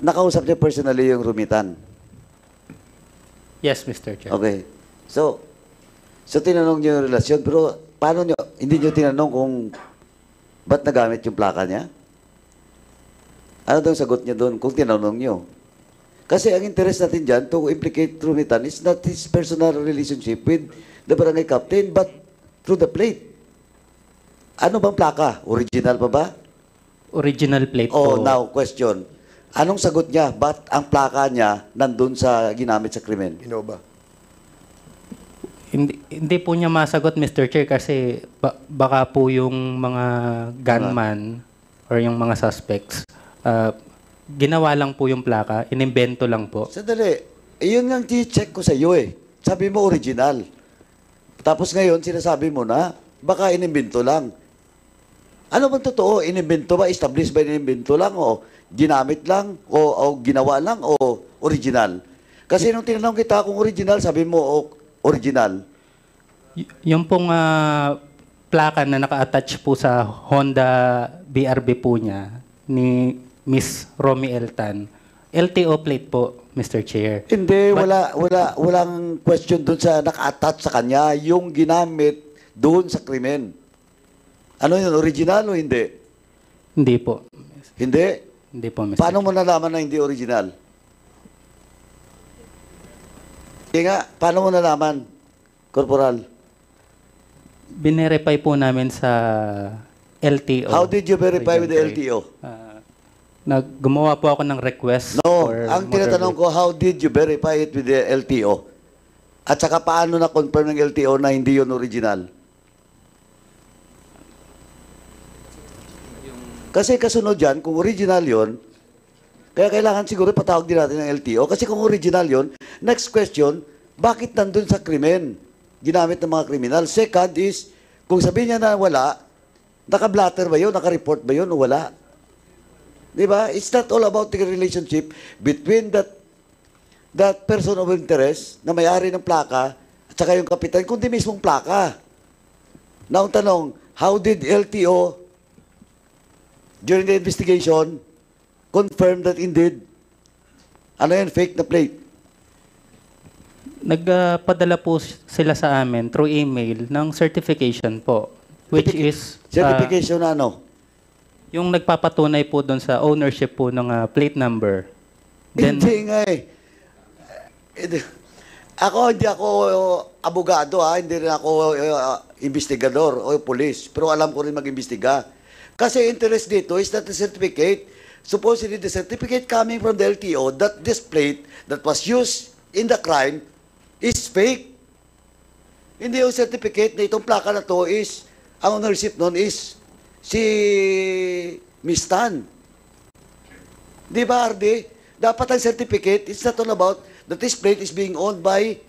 Nakausap niyo personally yung Rumitan? Yes, Mr. Chair. Okay. So tinanong niyo yung relasyon, pero paano niyo, hindi niyo tinanong kung ba't nagamit yung plaka niya? Ano daw sagot niya doon kung tinanong niyo? Kasi ang interest natin dyan to implicate Rumitan is not his personal relationship with the barangay captain, but through the plate. Ano bang plaka? Original pa ba? Original plate Oh, po. now, question. Anong sagot niya? Ba't ang plaka niya nandun sa ginamit sa krimen? Innova. Hindi po niya masagot, Mr. Chair, kasi baka po yung mga gunman or yung mga suspects, ginawa lang po yung plaka, inimbento lang po. Sandali. Iyon nga check ko sa iyo eh. Sabi mo original. Tapos ngayon, sinasabi mo na, baka inimbento lang. Ano bang totoo? Inimbento ba? Established ba inimbento lang? O ginamit lang? O ginawa lang? O original? Kasi nung tinanong kita kung original, sabi mo original. Yung pong plaka na naka-attach po sa Honda BRB po niya ni Miss Romy Eltan, LTO plate po, Mr. Chair. Hindi, walang question doon sa naka-attach sa kanya, yung ginamit doon sa krimen. Ano yun, original o hindi? Hindi po. Hindi? Hindi po, Mr. Paano mo nalaman na hindi original? Kaya nga, paano mo nalaman, Corporal? Binerify po namin sa LTO. How did you verify with the LTO? Gumawa po ako ng request No, for ang motor tinatanong vehicle. ko, how did you verify it with the LTO? At saka paano na-confirm ng LTO na hindi yun original? Kasi kasunod yan, kung original yon, kaya kailangan siguro patawag din natin ng LTO. Kasi kung original yon, next question, bakit nandun sa krimen? Ginamit ng mga kriminal. Second is, kung sabihin niya na wala, naka-blatter ba yun? Naka-report ba yun o wala? Diba? It's not all about the relationship between that person of interest na may-ari ng plaka at saka yung kapitan, kundi mismong plaka. Now, ang tanong, how did LTO during the investigation confirm that indeed, ano yan, fake na plate? Nagpadala po sila sa amin through email ng certification po, which is Certification na ano? yung nagpapatunay po doon sa ownership po ng plate number. Then, Hindi nga eh. Hindi ako abogado hindi rin ako investigador o police, pero alam ko rin mag-imbestiga. Kasi interest dito is that the certificate, supposedly the certificate coming from the LTO that this plate that was used in the crime is fake. Hindi yung certificate na itong plaka na to is, ang ownership nun is si Miss Tan. Di ba, RD? Dapat ang certificate, it's not all about that this plate is being owned by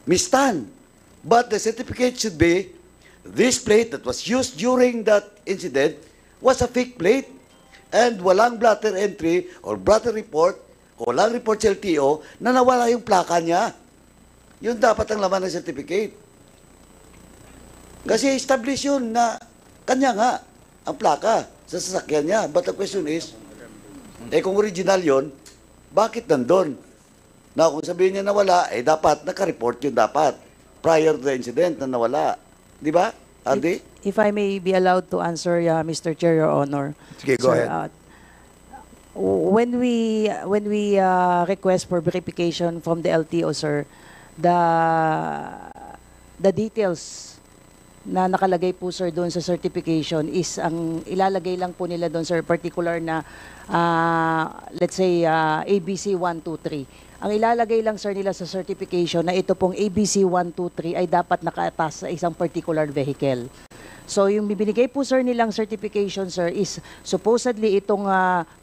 Miss Tan. But the certificate should be, this plate that was used during that incident was a fake plate. And walang blatter entry or blatter report, o walang report sa LTO na nawala yung plaka niya. Yun dapat ang laman ng certificate. Kasi establish yun na kanya nga ang plaka sa sasakyan niya. But the question is, kung original yun, bakit nandun? Na kung sabihin niya nawala, dapat naka-report yun dapat prior to the incident na nawala. Di ba, Andy? If I may be allowed to answer, Mr. Chair, Your Honor. Sige, go Sir, ahead. When we request for verification from the LTO, sir, the details na nakalagay po, sir, doon sa certification is ang ilalagay lang po nila doon, sir, particular na let's say ABC 123. Ang ilalagay lang, sir, nila sa certification na ito pong ABC 123 ay dapat nakaatas sa isang particular vehicle. So yung bibinigay po, sir, nilang certification, sir, is supposedly itong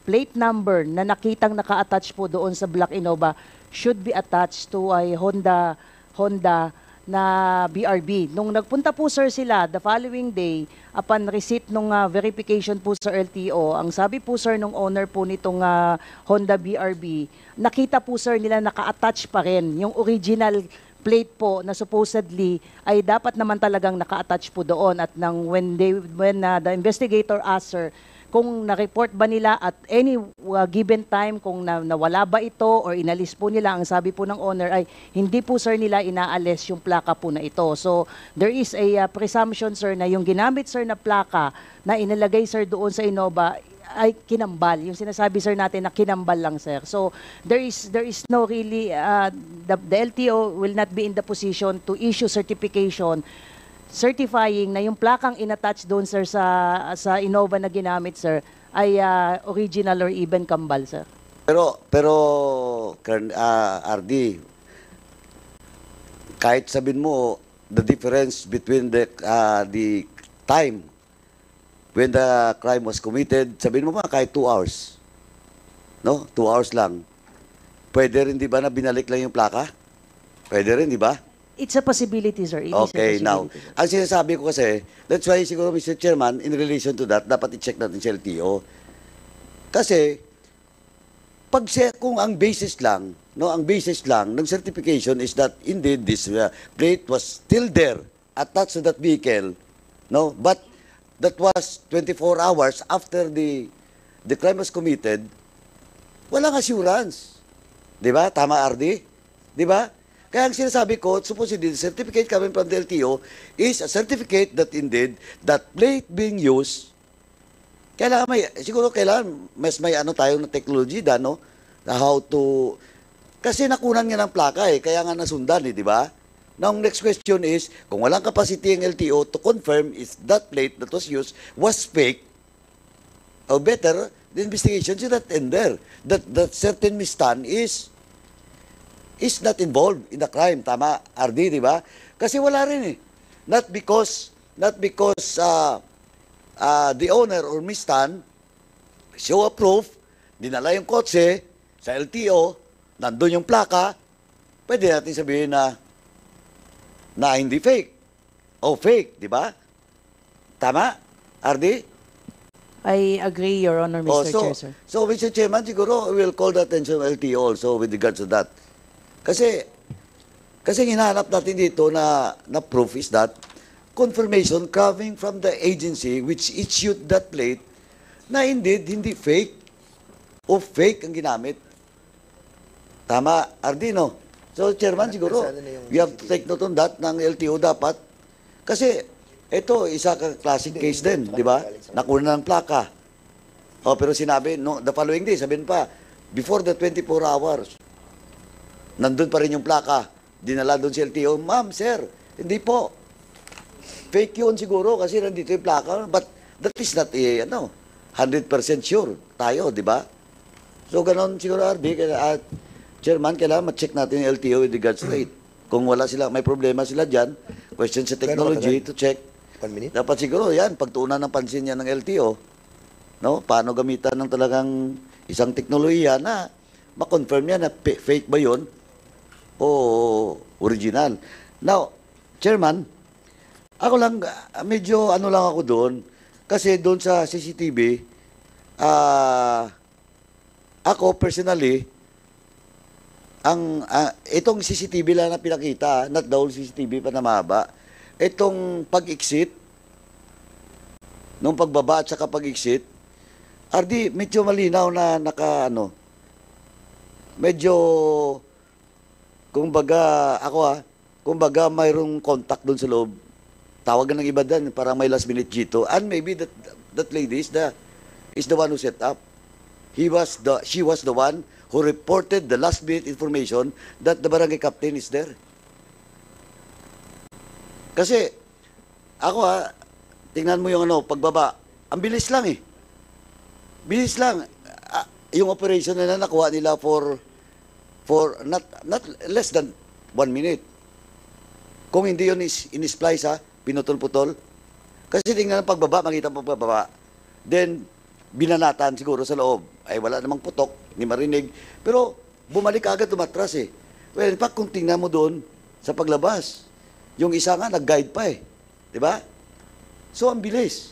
plate number na nakitang naka-attach po doon sa Black Innova should be attached to a Honda na BRB. Nung nagpunta po, sir, sila the following day, upon receipt nung verification po sa LTO, ang sabi po, sir, nung owner po nitong Honda BRB, nakita po, sir, nila naka-attach pa rin yung original plate po na supposedly ay dapat naman talagang naka-attach po doon. At when the investigator asked, sir, kung na-report ba nila at any given time kung nawala ba ito or inalis po nila. Ang sabi po ng owner ay hindi po sir nila inaalis yung plaka po na ito. So there is a presumption sir na yung ginamit sir na plaka na inilagay sir doon sa Innova ay kinambal. Yung sinasabi sir natin na kinambal lang sir. So there is no really the LTO will not be in the position to issue certification certifying na yung plakang inattach doon sir sa Innova na ginamit sir ay original or even kambal sir. Pero RD, kahit sabihin mo the difference between the time when the crime was committed, sabihin mo ba kahit 2 hours. No? 2 hours lang. Pwede rin, di ba, na binalik lang yung plaka? Pwede rin, di ba? It's a possibility, sir. It is a Okay, now, possibility, sir. ang sinasabi ko kasi, that's why siguro, Mr. Chairman, in relation to that, dapat i-check natin sa LTO. Kasi, kung ang basis lang, no, ang basis lang ng certification is that indeed this plate was still there, attached to that vehicle, no, but that was 24 hours after the crime was committed, walang assurance. Di ba? Tama, RD? Di ba? Kaya ang sinasabi ko, supposedly, the certificate coming from the LTO is a certificate that indeed, that plate being used, siguro kailangan, mas may ano tayo na technology da, no? Na how to, kasi nakunan nga ng plaka kaya nga nasundan di ba? Now, next question is, kung walang capacity ang LTO to confirm if that plate that was used was fake, or better, the investigation should not end there. That certain Miss Tan is not involved in the crime. Tama, RD, di ba? Kasi wala rin Not because the owner or Miss Tan show a proof, dinala yung kotse sa LTO, nandun yung plaka, pwede natin sabihin na hindi fake. O fake, di ba? Tama, RD? I agree, Your Honor, Mr. Chair, sir. So, Mr. Chairman, siguro we'll call the attention of LTO also with regards to that. Kasi hinahanap natin dito na proof is that confirmation coming from the agency which issued that plate na indeed hindi fake o fake ang ginamit. Tama, Ardino. So, Chairman, siguro, we have to take note on that ng LTO dapat. Kasi, ito, isa ka classic case din, di ba? Nakuna ng plaka. O, pero sinabi, no, the following day, sabihin pa, before the 24 hours, nandun pa rin yung plaka. Dinala doon si LTO, ma'am, sir, hindi po. Fake yun siguro kasi nandito yung plaka. But that is not 100% sure tayo, di ba? So, ganon siguro, RB, Chairman, kailangan ma-check natin yung LTO with regards to it. Kung wala sila, may problema sila dyan, question sa technology to check. 1 minute? Dapat siguro yan, pagtuunan ng pansin yan ng LTO, no? Paano gamitan ng talagang isang teknolohiya na ma-confirm yan na fake ba yun o original. Now, Chairman, ako lang, medyo ano lang ako doon, kasi doon sa CCTV, ako personally, itong CCTV lang na pinakita, not the whole CCTV pa na mahaba, itong pag-exit, nung pagbaba at saka pag-exit, RD, medyo malinaw na medyo, kumbaga mayroong contact doon sa loob. Tawagan ng iba doon, parang may last minute G2. And maybe that lady is the one who set up. She was the one who reported the last minute information that the barangay captain is there. Kasi, ako tingnan mo yung pagbaba. Ang bilis lang Bilis lang. Yung operation na nakuha nila for not less than 1 minute. Kung hindi yun in-splice pinutol-putol. Kasi tingnan ang pagbaba, makita pagbaba. Then, binanatan siguro sa loob. Ay, wala namang putok, hindi marinig. Pero, bumalik agad tumatras Well, in fact, kung tingnan mo doon sa paglabas, yung isa nga, nag-guide pa Di ba? So, ang bilis.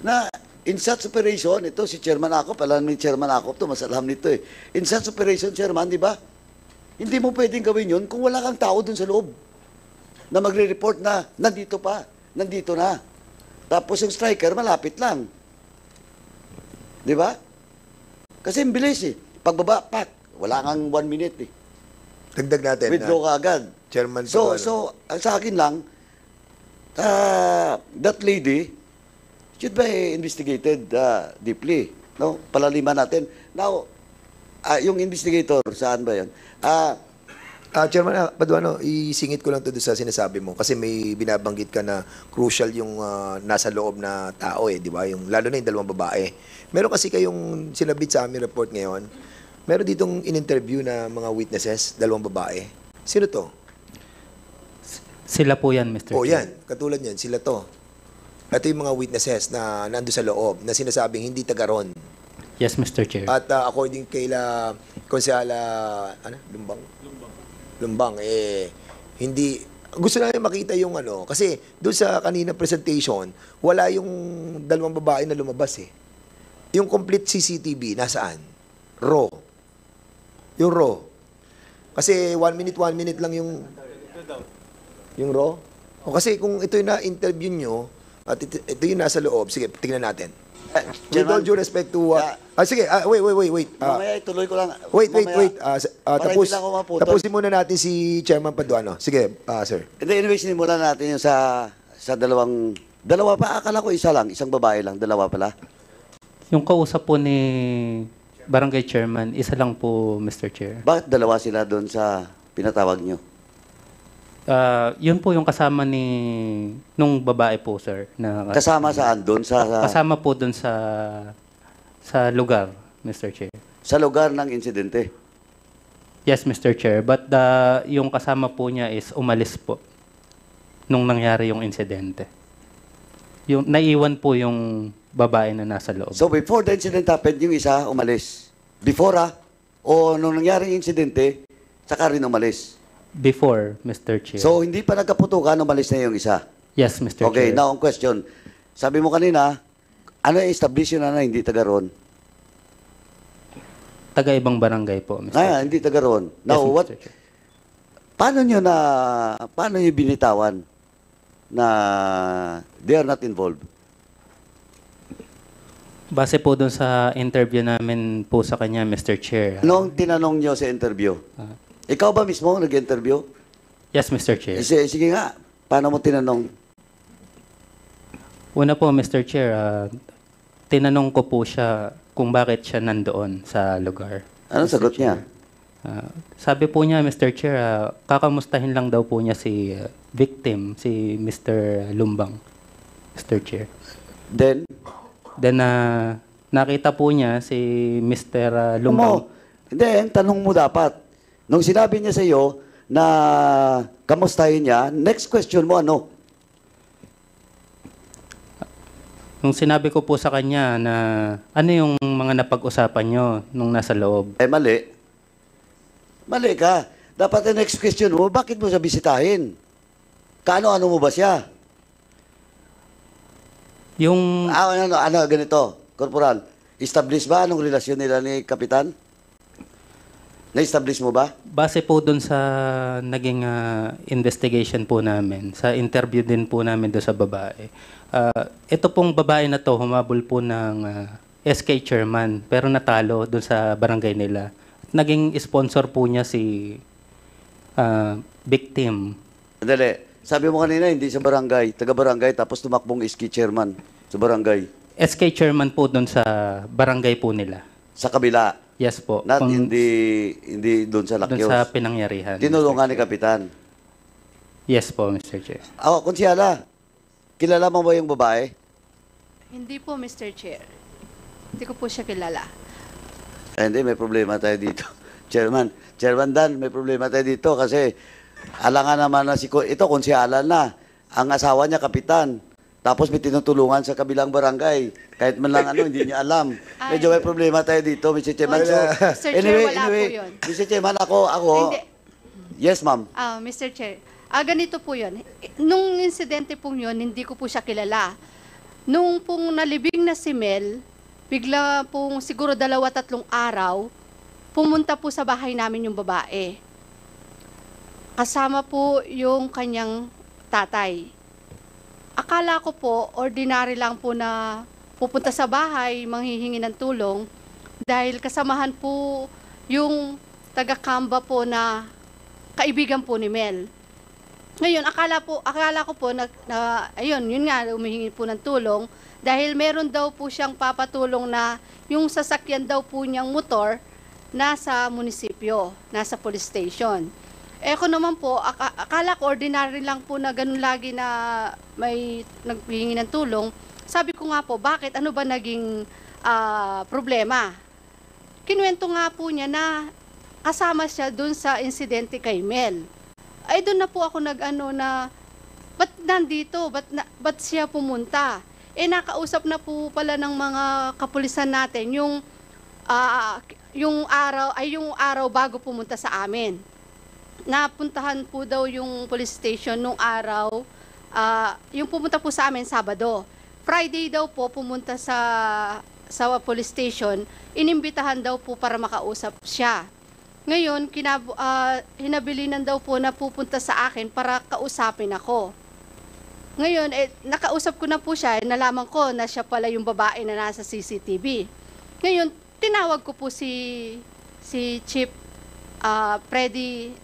Na, in such operation, ito si Chairman Akop, alam ni Chairman Akop to, mas alam nito In such operation, Chairman, di ba? Hindi mo pwedeng gawin yun kung wala kang tao doon sa loob na magre-report na nandito na. Tapos yung striker, malapit lang. Di ba? Kasi ang bilis eh. Pagbaba, pak. Wala kang 1 minute eh. Dagdag natin. Withdraw ka agad. Chairman So, Paduano. so ang sa akin lang, that lady should be investigated deeply. No? Palaliman natin. Now, yung investigator, saan ba yan? Chairman Paduano, isingit ko lang to doon sa sinasabi mo kasi may binabanggit ka na crucial yung nasa loob na tao di ba? Yung lalo na yung dalawang babae. Meron kasi kayong sinabit sa aming report ngayon. Meron ditong in-interview na mga witnesses, dalawang babae. Sino to? Sila po yan, Mr. O Chair. yan, katulad yan, sila to. Ito yung mga witnesses na nando sa loob na sinasabing hindi taga ron. Yes, Mr. Chair. At according kay Konsehala Lumbang, hindi, gusto namin makita yung kasi doon sa kanina presentation, wala yung dalawang babae na lumabas Yung complete CCTV, nasaan? Raw. Yung raw. Kasi 1 minute lang yung raw. O kasi kung ito yung na-interview nyo, at ito yung nasa loob, sige, tingnan natin. With all due respect to... sige, wait. Mamaya ituloy ko lang. Wait. Para hindi lang ako maputol. Tapusin muna natin si Chairman Paduano. Sige, sir. Hindi, anyway, sinimulan natin yung sa dalawa pa, akala ko isa lang, isang babae lang, dalawa pala. Yung kausap po ni Barangay Chairman, isa lang po, Mr. Chair. Bakit dalawa sila doon sa pinatawag nyo? Yun po yung kasama nung babae po, sir. Na, Kasama saan doon? kasama po dun sa lugar, Mr. Chair. Sa lugar ng insidente. Yes, Mr. Chair. But yung kasama po niya is umalis po nung nangyari yung insidente. Yung naiwan po yung babae na nasa loob. So before the incident happened, yung isa umalis. Before o nung nangyari yung insidente, saka rin umalis. Before, Mr. Chair. So hindi pa nagkaputukan, umalis na yung isa. Yes, Mr. Okay, Chair. now ang question. Sabi mo kanina, ano yung establish yun na hindi taga ron? Taga-ibang barangay po, Mr. Chair. Hindi taga ron. Now, Yes, Mr. what, Chair. paano nyo binitawan na they are not involved? Base po dun sa interview namin po sa kanya, Mr. Chair. Anong tinanong nyo sa interview? Ikaw ba mismo nag-interview? Yes, Mr. Chair. Sige nga, paano mo tinanong? Una po, Mr. Chair, tinanong ko po siya kung bakit siya nandoon sa lugar. Anong Mr. sagot Chair. niya? Sabi po niya, Mr. Chair, kakamustahin lang daw po niya si victim, si Mr. Lumbang, Mr. Chair. Then, Nakita po niya si Mr. Lumbang. Then, tanong mo dapat. Nung sinabi niya sa iyo na kamustahin niya, next question mo ano? Nung sinabi ko po sa kanya na ano yung mga napag-usapan nyo nung nasa loob. Mali. Mali ka. Dapat ang next question mo, bakit mo siya bisitahin? Kaano-ano mo ba siya? Yung Ganito, Corporal. Establish ba anong relasyon nila ni Kapitan? Na-establish mo ba? base po dun sa naging investigation po namin, sa interview din po namin doon sa babae. Ito pong babae na to humabol po ng SK chairman pero natalo doon sa barangay nila. Naging sponsor po niya si victim. Dali. Sabi mo kanina, hindi sa barangay, taga-barangay, tapos tumakbong SK chairman sa barangay. SK chairman po doon sa barangay po nila. Sa kabila. Yes po. Not hindi doon sa Doon Lakyos. sa pinangyarihan. Tinulungan ni Kapitan. Yes po, Mr. Chair. Ako, Konsyala, kilala mo ba yung babae? Hindi po, Mr. Chair. Hindi ko po siya kilala. Hindi, may problema tayo dito. Chairman Dan, may problema tayo dito kasi alangan naman na ito, konsyala na. Ang asawa niya, Kapitan. Tapos may tinutulungan sa kabilang barangay. Kahit man lang hindi niya alam. Medyo may problema tayo dito, Mr. Chairman. So, Mr. Chair, wala po yun. Mr. Chairman, ako. Hindi. Yes, ma'am. Mr. Chair, ganito po yun. Nung insidente pong yun, hindi ko po siya kilala. Nung pong nalibing na si Mel, bigla pong siguro 2-3 araw, pumunta po sa bahay namin yung babae. Kasama po yung kanyang tatay. Akala ko po, ordinary lang po na pupunta sa bahay, manghihingi ng tulong dahil kasamahan po yung taga-Kamba po na kaibigan po ni Mel. Ngayon, akala ko po ayun, yun nga, humihingi po ng tulong dahil meron daw po siyang papatulong na yung sasakyan daw po niyang motor nasa munisipyo, nasa police station. Eh ako naman po, akala ko ordinary lang po na ganun lagi na may naghihingi ng tulong. Sabi ko nga po, bakit? Ano ba naging problema? Kinuwento nga po niya na kasama siya dun sa insidente kay Mel. Ay doon na po ako nag-ano na, ba't nandito? Ba't siya pumunta? Eh nakausap na po pala ng mga kapulisan natin yung araw bago pumunta sa amin. Napuntahan po daw yung police station nung araw, yung pumunta po sa amin Sabado. Friday daw po pumunta sa police station, inimbitahan daw po para makausap siya. Ngayon, hinabilinan daw po na pupunta sa akin para kausapin ako. Ngayon, nakausap ko na po siya, nalaman ko na siya pala yung babae na nasa CCTV. Ngayon, tinawag ko po si Chief Freddy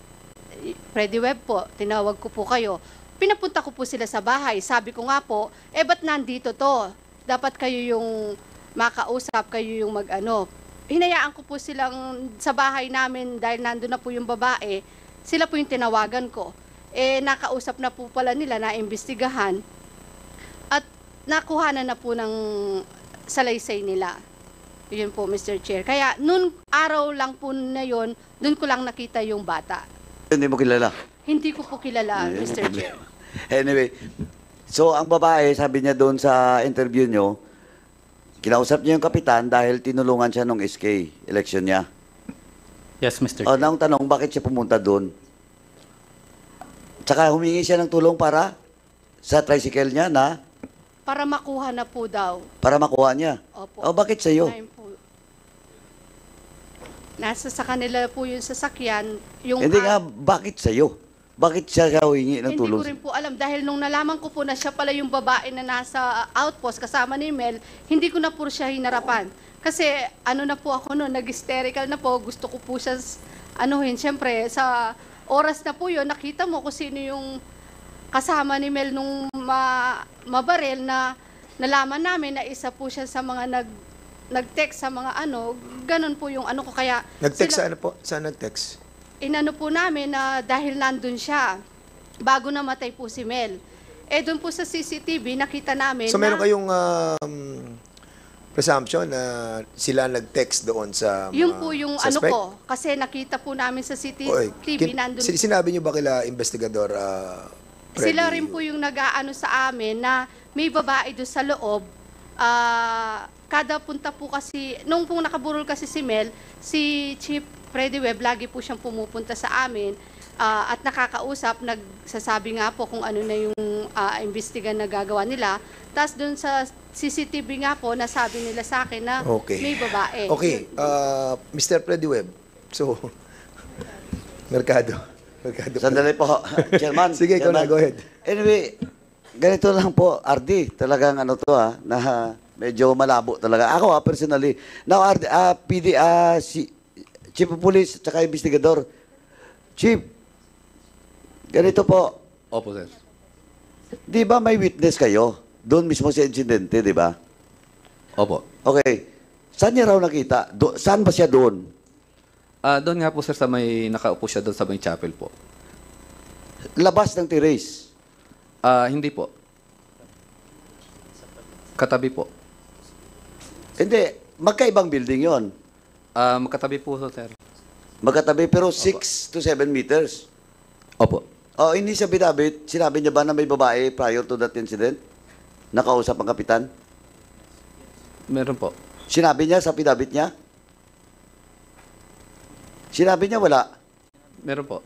Webb po, tinawag ko po kayo. Pinapunta ko po sila sa bahay. Sabi ko nga po, ba't nandito to? Dapat kayo yung makausap, kayo yung mag-ano. Hinayaan ko po silang sa bahay namin dahil nandun na po yung babae, sila po yung tinawagan ko. Nakausap na po pala nila, naimbestigahan at nakuhanan na po ng salaysay nila. Yun po, Mr. Chair. Kaya noon araw lang po na yun, doon ko lang nakita yung bata. Hindi mo kilala? Hindi ko po kilala, Ayun, Mr. yung Chair. Anyway, so ang babae, sabi niya doon sa interview nyo, kinausap niya yung kapitan dahil tinulungan siya nung SK, election niya. Yes, Mr. O, Chair. nang tanong, bakit siya pumunta doon? Tsaka humingi siya ng tulong para sa tricycle niya na Para makuha na po daw. para makuha niya. Opo. O, bakit sa'yo? Ayun po. Nasa sa kanila po yung sasakyan. Yung Hindi nga, bakit sa'yo? Bakit siya humingi ng Hindi tulong? ko rin po alam dahil nung nalaman ko po na siya pala yung babae na nasa outpost kasama ni Mel, hindi ko na po siya hinarapan. Kasi ano na po ako noon, nag-hysterical na po, gusto ko po siya anuhin. Siyempre, sa oras na po yun, nakita mo kung sino yung kasama ni Mel nung mabarel na nalaman namin na isa po siya sa mga nag-text sa mga ganun po yung ko kaya Nag-text sila- sa ano po? Saan nag-text? inano po namin na dahil nandun siya, bago namatay po si Mel. Doon po sa CCTV, nakita namin So meron na kayong presumption na sila nag-text doon sa mga yun po yung suspect? kasi nakita po namin sa Oy, CCTV, nandun. sinabi niyo ba kila investigador Sila rin po yung nag-aano sa amin na may babae doon sa loob. Kada punta po kasi, nung pong nakaburol kasi si Mel, si Chief Freddy Webb, lagi po siyang pumupunta sa amin at nakakausap, nagsasabi nga po kung ano na yung imbestigan na gagawa nila. Tapos doon sa CCTV nga po, nasabi nila sa akin na Okay. may babae. Okay, Mr. Freddy Webb. So, Mercado. Sandali po, Chairman. Sige, ikaw na, Chairman. go ahead. Anyway, ganito lang po, RD, talagang na medyo malabo talaga. Ako personally. Now, RD, Chief of Police, tsaka investigador. Chief, ganito po, Opo, sir. di ba may witness kayo? Doon mismo sa insidente, di ba? Opo. Okay. Saan niya raw nakita? Saan ba siya doon? Doon nga po, sir, nakaupo siya doon sa may chapel po. Labas ng terrace. Hindi po. Katabi po. Hindi, magkaibang building yon. Magkatabi po, sir. Magkatabi pero 6 to 7 meters. Opo. Oh, hindi sa bidabit, sinabi niya ba na may babae prior to that incident? Nakausap ang kapitan? Meron po. Sinabi niya sa pidabit niya? Sinabi niya wala. Meron po.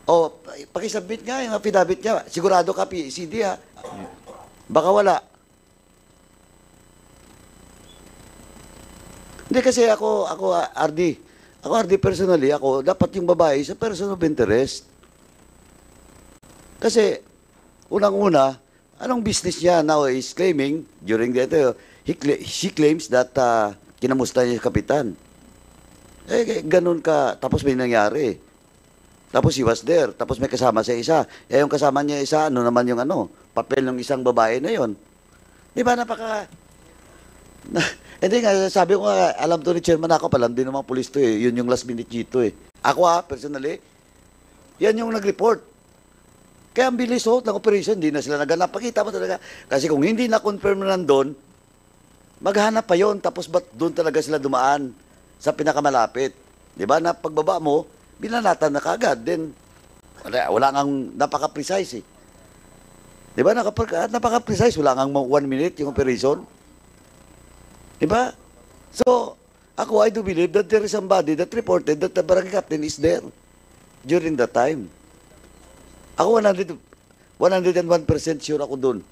O, pakisubmit nga yung affidavit niya. Sigurado ka, CD ha. Baka wala. Hindi kasi ako RD personally, dapat yung babae sa person of interest. Kasi, unang-una, anong business niya now is claiming, during the she claims that kinamusta niya yung kapitan. Ganun ka. Tapos may nangyari. Tapos he was there. Tapos may kasama sa isa. Yung kasama niya isa, ano naman yung papel ng isang babae na yon. Di ba hindi nga, sabi ko nga, alam to ni Chairman ako, alam din naman pulis to eh. Yun yung last minute dito eh. Ako personally, yan yung nag-report. Kaya ang bilis ng operation, hindi na sila naganap. Pakita mo talaga. Kasi kung hindi na-confirm na nandun, maghanap pa yon. Tapos ba't doon talaga sila dumaan sa pinakamalapit? Di ba? Na pagbaba mo, binanatan na kagad. Then, wala ngang napaka-precise eh. Di ba? Napaka-precise. Wala ngang 1 minute yung operation. Di ba? So, I do believe that there is somebody that reported that the barangay captain is there during that time. Ako 101% sure ako dun.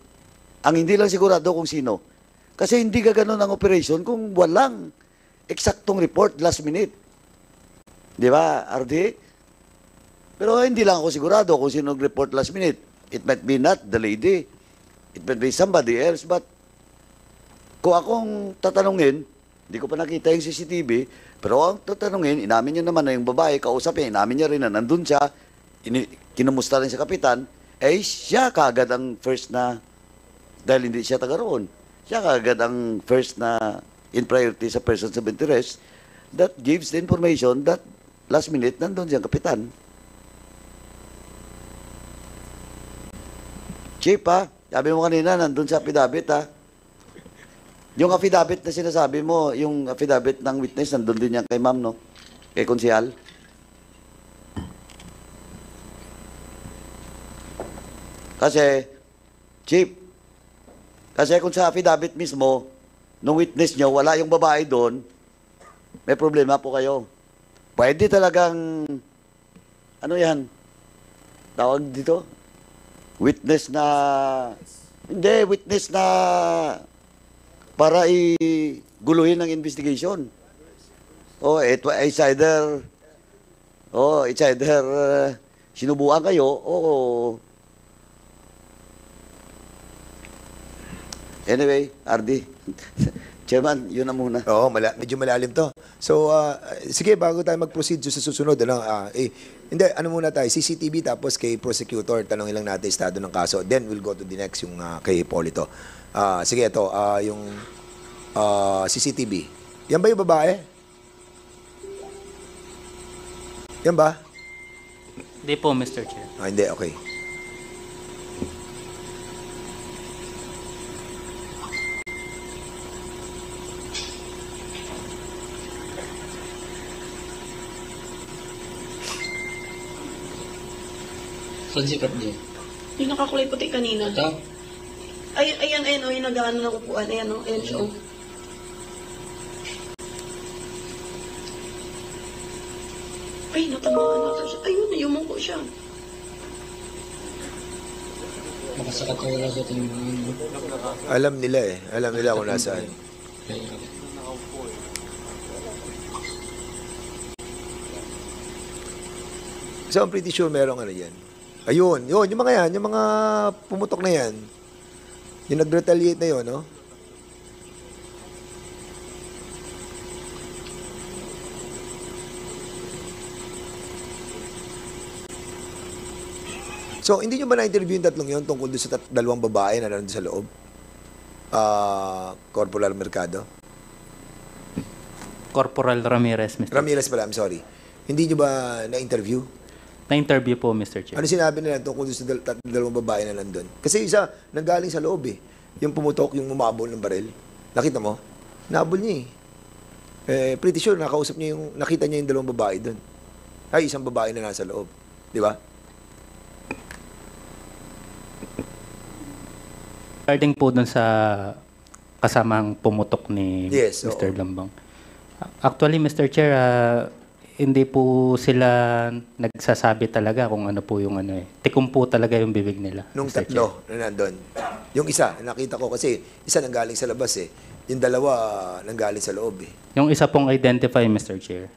Ang hindi lang sigurado kung sino. Kasi hindi ka ganun ang operation kung walang eksaktong report last minute. Di ba, RD? Pero hindi lang ako sigurado kung sino nag-report last minute. It might be not the lady. It might be somebody else. But kung akong tatanungin, hindi ko pa nakita yung CCTV, pero ang tatanungin, inamin niya naman na yung babae, kausapin, inamin niya rin na nandun siya, kinumusta rin sa kapitan, siya kaagad ang first na, dahil hindi siya taga roon, siya kaagad ang first na in priority sa persons of interest that gives the information that last minute nandun siyang kapitan. Chief sabi mo kanina, nandun sa affidavit Yung affidavit na sinasabi mo, yung affidavit ng witness, nandun din yan kay ma'am, no? Kay konsihal. Kasi, Chief, kasi kung sa affidavit mismo, nung witness nyo, wala yung babae doon, may problema po kayo. Pwede talagang, tawag dito? Witness na, para guluhin ang investigation. It's either sinubuan kayo anyway, RD. Chairman, yun na muna. Oo, medyo malalim to. So, sige, bago tayo mag-proceed sa susunod, hindi, muna tayo, CCTV tapos kay prosecutor, tanongin lang natin estado ng kaso. Then, we'll go to the next, yung kay Polito. Sige, ito, yung CCTV. Yan ba yung babae? Yan ba? Hindi po, Mr. Chair. Hindi, okay. Saan si Prep J? Yung nakakulay puti kanina. Ito? Ayan, yung nag-ano na upuan. Ayan, ayan siya, Ay, natamaan na siya. Ayun, yumuko siya. Makasakat ko wala sa tingin mo. Alam nila eh. Alam nila kung nasaan. So, I'm pretty sure merong yan. Ayun, yung mga yan, yung mga pumutok na yan. Yung nag-retaliate na yun, no? So, hindi nyo ba na-interview yung tatlong yun tungkol doon sa dalawang babae na nandun sa loob? Corporal Mercado? Corporal Ramirez, Mr. Ramirez pala, I'm sorry. Hindi nyo ba na-interview? Na-interview po, Mr. Chair. Ano sinabi nila tungkol sa dalawang babae na nandun? Kasi isa, nanggaling sa loob eh. Yung pumutok, yung umabol ng baril. Nakita mo? Nabol niya eh. Pretty sure, nakita niya yung dalawang babae dun. Ay, isang babae na nasa loob. Di ba? Regarding po dun sa kasamang pumutok ni Yes, Mr. oo. Lambang. Actually, Mr. Chair, hindi po sila nagsasabi talaga kung ano po yung Tikom po talaga yung bibig nila. Nung Mr. Chair. tatlo na nandun. Yung isa, nakita ko kasi isa nanggaling sa labas eh. Yung dalawa nanggaling sa loob eh. Yung isa pong identify, Mr. Chair.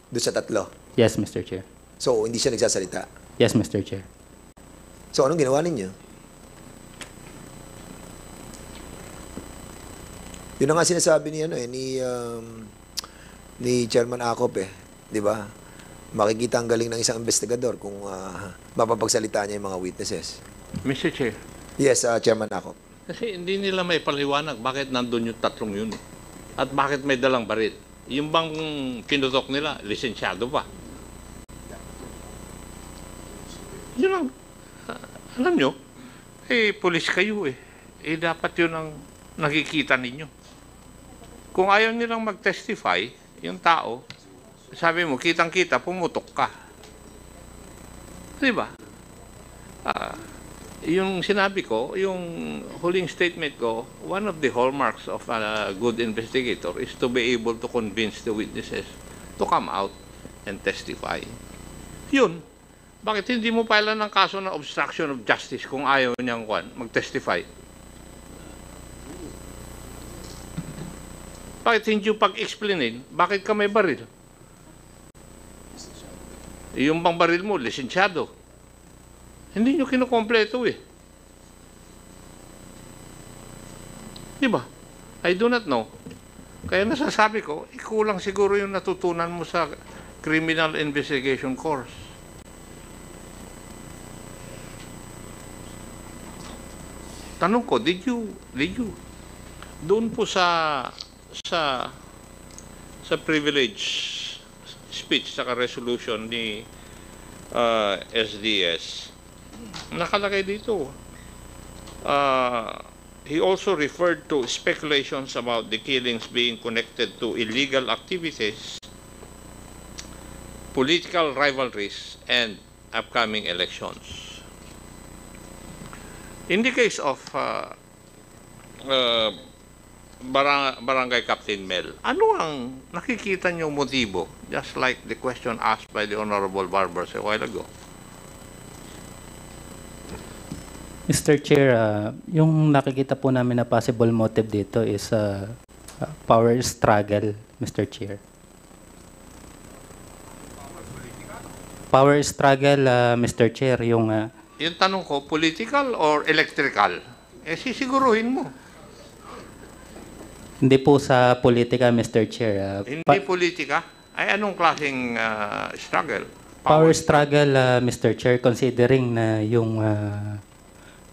Doon sa tatlo. Yes, Mr. Chair. So, hindi siya nagsasalita. Yes, Mr. Chair. So, anong ginawa ninyo? Yun na nga sinasabi ni ni Chairman Acop di ba? Makikita ang galing ng isang investigador kung mapapagsalita niya yung mga witnesses. Mr. Chair, Yes, Chairman Acop. kasi hindi nila may paliwanag bakit nandun yung tatlong yun. At bakit may dalang baril. Yung bang kinutok nila, lisensyado pa. Yun ang, alam nyo, pulis kayo dapat yun ang nakikita ninyo. Kung ayaw nilang mag-testify, yung tao, sabi mo, kitang-kita, pumutok ka. Di ba? Yung sinabi ko, yung huling statement ko, one of the hallmarks of a good investigator is to be able to convince the witnesses to come out and testify. Yun. Bakit hindi mo pala ng kaso ng obstruction of justice kung ayaw niyang mag-testify? Bakit hindi yung pag-explainin? Bakit ka may baril? Yung bang baril mo, lisensyado. Hindi nyo kinukompleto Di ba? I do not know. Kaya nasasabi ko, kulang siguro yung natutunan mo sa criminal investigation course. Tanong ko, did you doon po sa privilege speech saka resolution ni SDS, nakalagay dito, he also referred to speculations about the killings being connected to illegal activities, political rivalries, and upcoming elections. In the case of Barangay Captain Mel, ano ang nakikita niyong motibo? Just like the question asked by the Honorable Barbers a while ago. Mr. Chair, yung nakikita po namin na possible motive dito is power struggle, Mr. Chair. Power struggle, Mr. Chair, yung... Yung tanong ko, political or electrical? Sisiguruhin mo. Hindi po sa politika, Mr. Chair. Hindi politika? Ay, anong klaseng struggle? Power struggle, Mr. Chair, considering na yung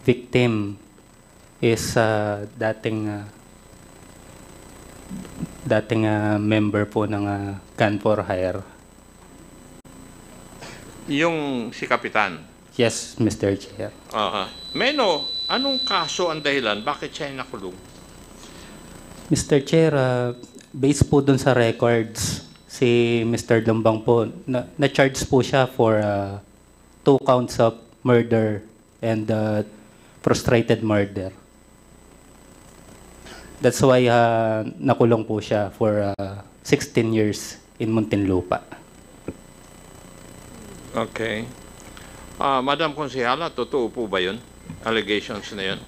victim is dating member po ng Gun for Hire. Yung si Kapitan? Yes, Mr. Chair. Meno, anong kaso ang dahilan? Bakit siya nakulong? Mr. Chair, based po dun sa records, si Mr. Lumbang po, na-charge po siya for 2 counts of murder and frustrated murder. That's why nakulong po siya for 16 years in Muntinlupa. Okay. Madam Konsehala, totoo po ba yun? Allegations na yun?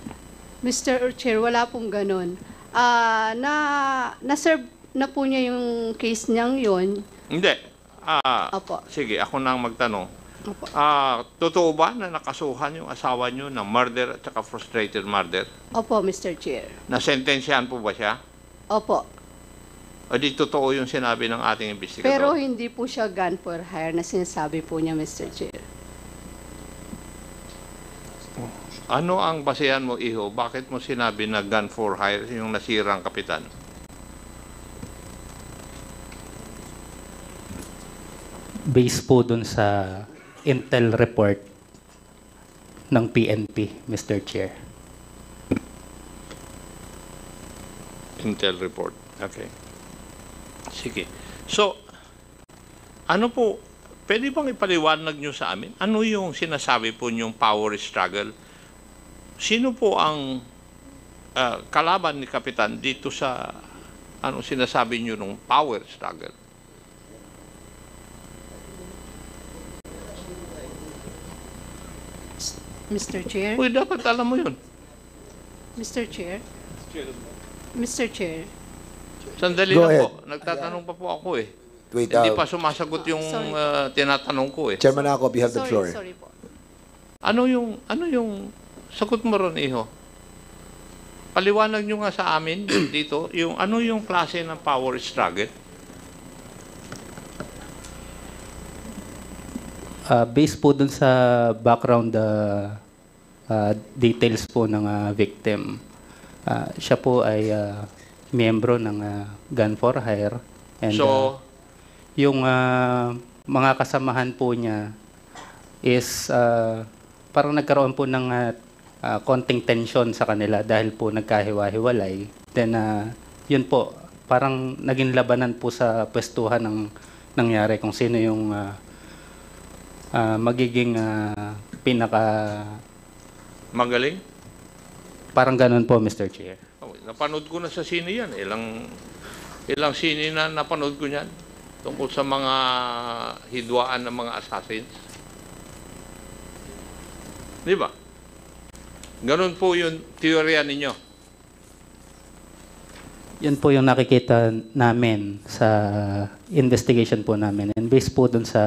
Mr. Chair, wala pong ganun. Na-serve na po niya yung case niyang yun. Hindi. Opo. Sige, ako na ang magtanong. Opo. Totoo ba na nakasuhan yung asawa niyo ng murder at saka frustrated murder? Opo, Mr. Chair. Nasentensyahan po ba siya? Opo. O di totoo yung sinabi ng ating investigador? Pero hindi po siya gun for hire na sinasabi po niya, Mr. Chair. Ano ang basehan mo, Iho? Bakit mo sinabi na gun for hire yung nasirang kapitan? Based po dun sa intel report ng PNP, Mr. Chair. Intel report. Okay. Sige. So, ano po, pwede bang ipaliwanag nyo sa amin? Ano yung sinasabi po nyong power struggle? Sino po ang kalaban ni Kapitan dito sa ano sinasabi nyo nung power struggle? Mr. Chair? Uy, dapat alam mo yun. Mr. Chair? Mr. Chair? Sandali Go lang ahead. po. Nagtatanong pa po ako Wait, Hindi pa sumasagot yung tinatanong ko Chairman Acop, you have the floor. Sorry po. Ano yung sagot mo ron, Iho? paliwanag nyo nga sa amin dito, yung ano yung klase ng power struggle? Based po dun sa background details po ng victim, siya po ay miyembro ng Gun for Hire. And So, yung mga kasamahan po niya is parang nagkaroon po ng konting tension sa kanila dahil po nagkahiwa-hiwalay. Then, yun po, parang naging labanan po sa pwestuhan ng nangyari kung sino yung magiging pinaka... magaling? Parang ganun po, Mr. Chair. Oh, napanood ko na sa sine yan. Ilang sine na napanood ko yan tungkol sa mga hidwaan ng mga assassins. Di ba? Ganun po yung teorya ninyo. Yan po yung nakikita namin sa investigation po namin and based po dun sa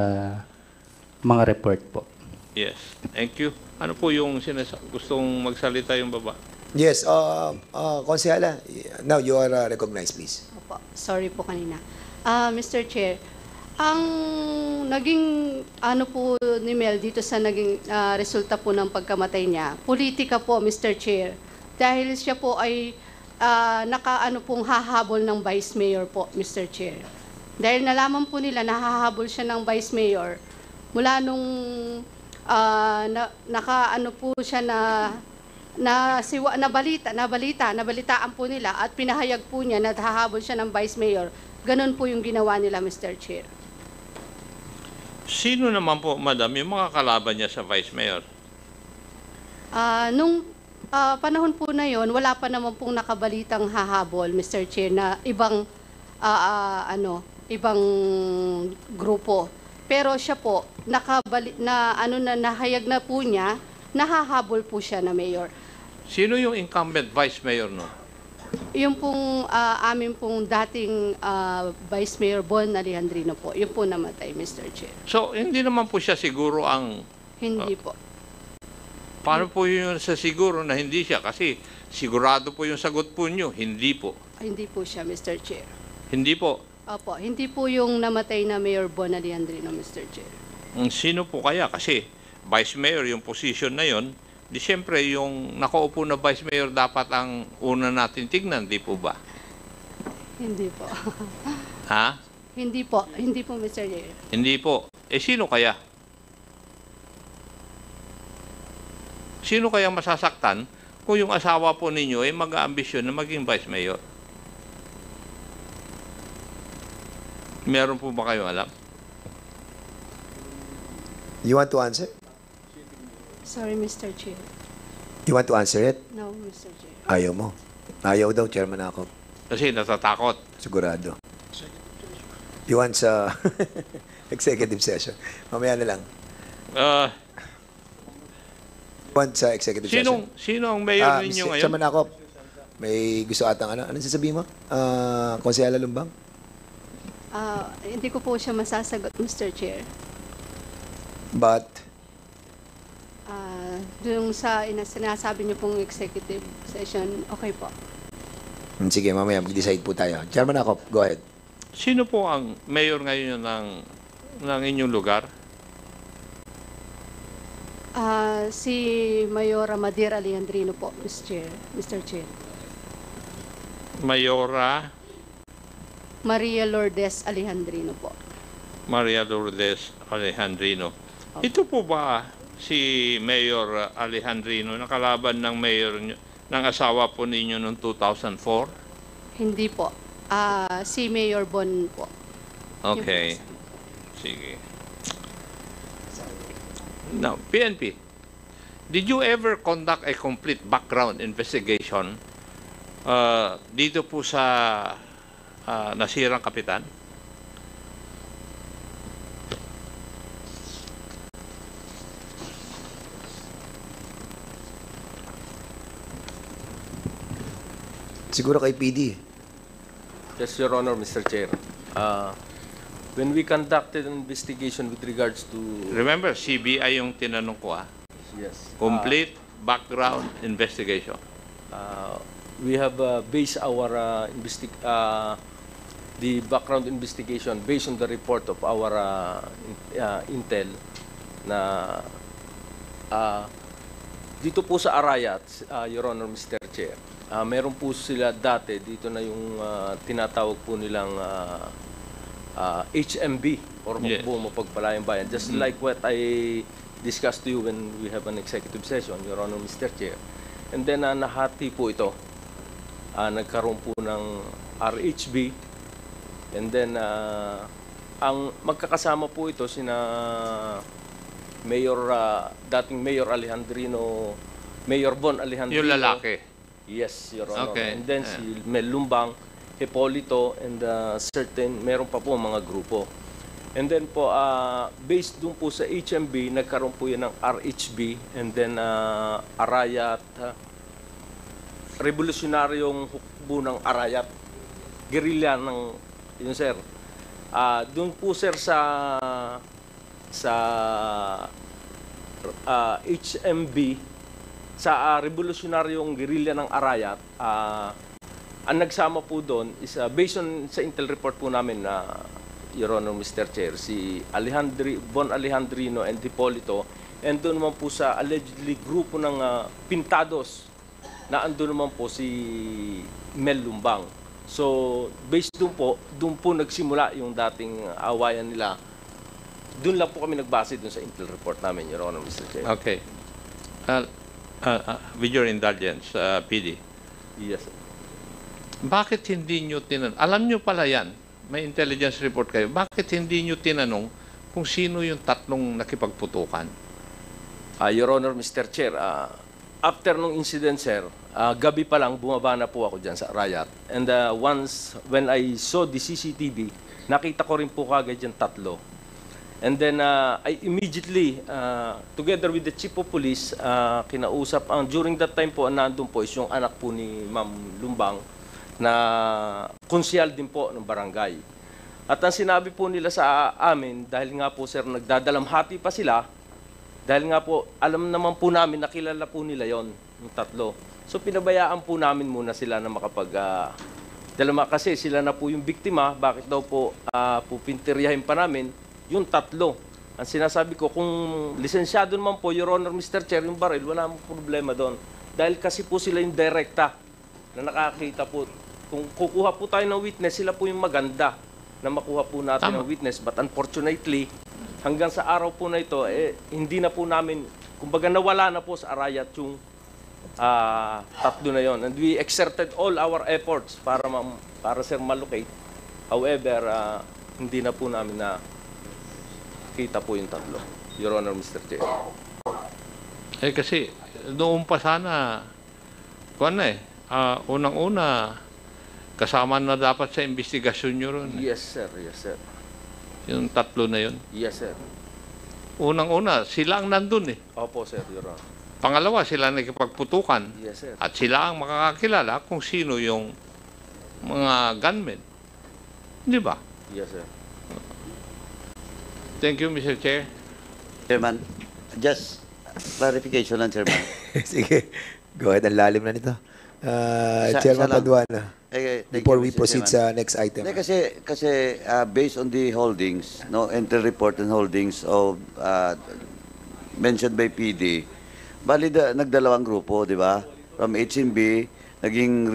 mga report po. Yes. Thank you. Ano po yung gustong magsalita yung baba? Yes, Konsehala, now you are recognized, please. Opo. Sorry po kanina. Mr. Chair, ang naging ano po ni Mel dito sa naging resulta po ng pagkamatay niya, politika po, Mr. Chair. Dahil siya po ay nakaano pong hahabol ng Vice Mayor po, Mr. Chair. Dahil nalaman po nila na hahabol siya ng Vice Mayor, mula nung nakaano po siya nabalitaan po nila at pinahayag po niya na hahabol siya ng Vice Mayor. Ganun po yung ginawa nila, Mr. Chair. Sino naman po, madam, yung mga kalaban niya sa Vice Mayor? Nung panahon po na yon, wala pa naman pong nakabalitang hahabol, Mr. Chair, na ibang ibang grupo. Pero siya po nahayag na po niya, nahahabol po siya na mayor. Sino yung incumbent Vice Mayor no? Yung pong amin pong dating Vice Mayor Bon Alejandrino po, yung po namatay, Mr. Chair. So, hindi naman po siya siguro ang... Hindi po. Paano po yun sa siguro na hindi siya? Kasi sigurado po yung sagot po nyo, hindi po. Hindi po siya, Mr. Chair. Hindi po. Opo, hindi po yung namatay na Mayor Bon Alejandrino, Mr. Chair. Sino po kaya? Kasi Vice Mayor, yung position na yon, di siyempre yung nakaupo na Vice Mayor dapat ang una natin tignan, di po ba? Hindi po. Ha? Hindi po, Mr. Chair. Hindi po. Sino kaya? Sino kaya masasaktan kung yung asawa po ninyo ay mag-aambisyon na maging Vice Mayor? Meron po ba kayong alam? You want to answer? Sorry, Mr. Chair. You want to answer it? No, Mr. Chair. Ayaw mo. Ayaw daw, Chairman ako. Kasi natatakot. Sigurado. You want sa executive session? Mamaya na lang. You want sa executive session? Sino ang mayor ninyo ngayon? Chairman ako, may gusto atang ano? Anong sasabihin mo? Konsehala Lumbang? Hindi ko po siya masasagot, Mr. Chair. But? Yung sa sinasabi niyo pong executive session, okay po. Sige, mamaya mag-decide po tayo. Chairman ako, go ahead. Sino po ang mayor ngayon ng inyong lugar? Si Mayora Madir Alejandrino po, Mr. Chair. Mayora Maria Lourdes Alejandrino po. Maria Lourdes Alejandrino. Ito po ba si Mayor Alejandrino, nakalaban ng mayor ng asawa po ninyo noong 2004? Hindi po. Si Mayor Bon po. Okay. Sige. Now, PNP, did you ever conduct a complete background investigation dito po sa nasirang kapitan? Siguro kay PD. Yes, Your Honor, Mr. Chair. When we conducted an investigation with regards to... Remember, CBI yung tinanong ko Yes. Complete background investigation. we have based our the background investigation based on the report of our intel na dito po sa Arayat, Your Honor, Mr. Chair, meron po sila dati, dito na yung tinatawag po nilang HMB or Yes. Hukbo Mapagpalayang Bayan. Just like what I discussed to you when we have an executive session, Your Honor, Mr. Chair. And then nahati po ito. Nagkaroon po ng RHB. And then ang magkakasama po ito sina Mayor, dating Mayor Alejandrino, Mayor Bon Alejandrino. Yung lalaki. Yes, Your Honor. Okay. And then si Mel Lumbang, Hipolito, and certain, meron pa po mga grupo. And then po, based dun po sa HMB, nagkaroon po yan ng RHB, and then Arayat, revolutionaryong hukbo ng Arayat, guerrilla ng, yun sir. Dun po sir sa HMB, sa revolutionaryong guerrilla ng Arayat, ang nagsama po doon is based on sa intel report po namin na Your Honor, Mr. Chair, si Bon Alejandrino and Hipolito, and doon naman po sa allegedly grupo ng Pintados na ando naman po si Mel Lumbang. So, based doon po nagsimula yung dating awayan nila. Doon lang po kami nagbase doon sa intel report namin, Your Honor, Mr. Chair. Okay. With your indulgence, PD, Yes, sir. bakit hindi nyo tinanong? Alam nyo pala yan, may intelligence report kayo. Bakit hindi nyo tinanong kung sino yung tatlong nakipagputukan? Your Honor, Mr. Chair, after nung incident, sir, gabi pa lang bumaba na po ako dyan sa Arayat. And once, when I saw the CCTV, nakita ko rin po kagad yung tatlo. And then I immediately, together with the Chief of Police, kinausap, during that time po, nandun po is yung anak po ni Ma'am Lumbang, na konsyal din po ng barangay. At ang sinabi po nila sa amin, dahil nga po sir, nagdadalamhati pa sila, dahil nga po, alam naman po namin, nakilala po nila yon yung tatlo. So pinabayaan po namin muna sila na dalama kasi sila na po yung biktima, bakit daw po pupintiryahin pa namin yung tatlo. Ang sinasabi ko, kung lisensyado naman po, Your Honor, Mr. Chair, yung baril, wala mong problema doon. Dahil kasi po sila yung direkta na nakakita po. Kung kukuha po tayo ng witness, sila po yung maganda na makuha po natin ng witness. But unfortunately, hanggang sa araw po na ito, hindi na po namin, kumbaga nawala na po sa Arayat yung tatlo na yon. And we exerted all our efforts para sir malocate. However, hindi na po namin na kita po yung tatlo. Your Honor, Mr. Chair. Kasi noong pa sana, unang-una, kasama na dapat sa investigasyon nyo ron. Yes, sir. Yes, sir. Yung tatlo na yun. Yes, sir. Unang-una, sila ang nandun eh. Opo, sir, Your Honor. Pangalawa, sila nakipagputukan. Yes, sir. At sila ang makakakilala kung sino yung mga gunmen. Di ba? Yes, sir. Thank you, Mr. Chair. Chairman, just clarification lang, Chairman. Sige. Go ahead. Ang lalim na nito. Isa Chairman lang. Paduana, Thank before you, we Mr. proceed Chairman. sa next item. Kasi based on the holdings, no, enter report and holdings of mentioned by PD, bali nagdalawang grupo, di ba? From HMB, naging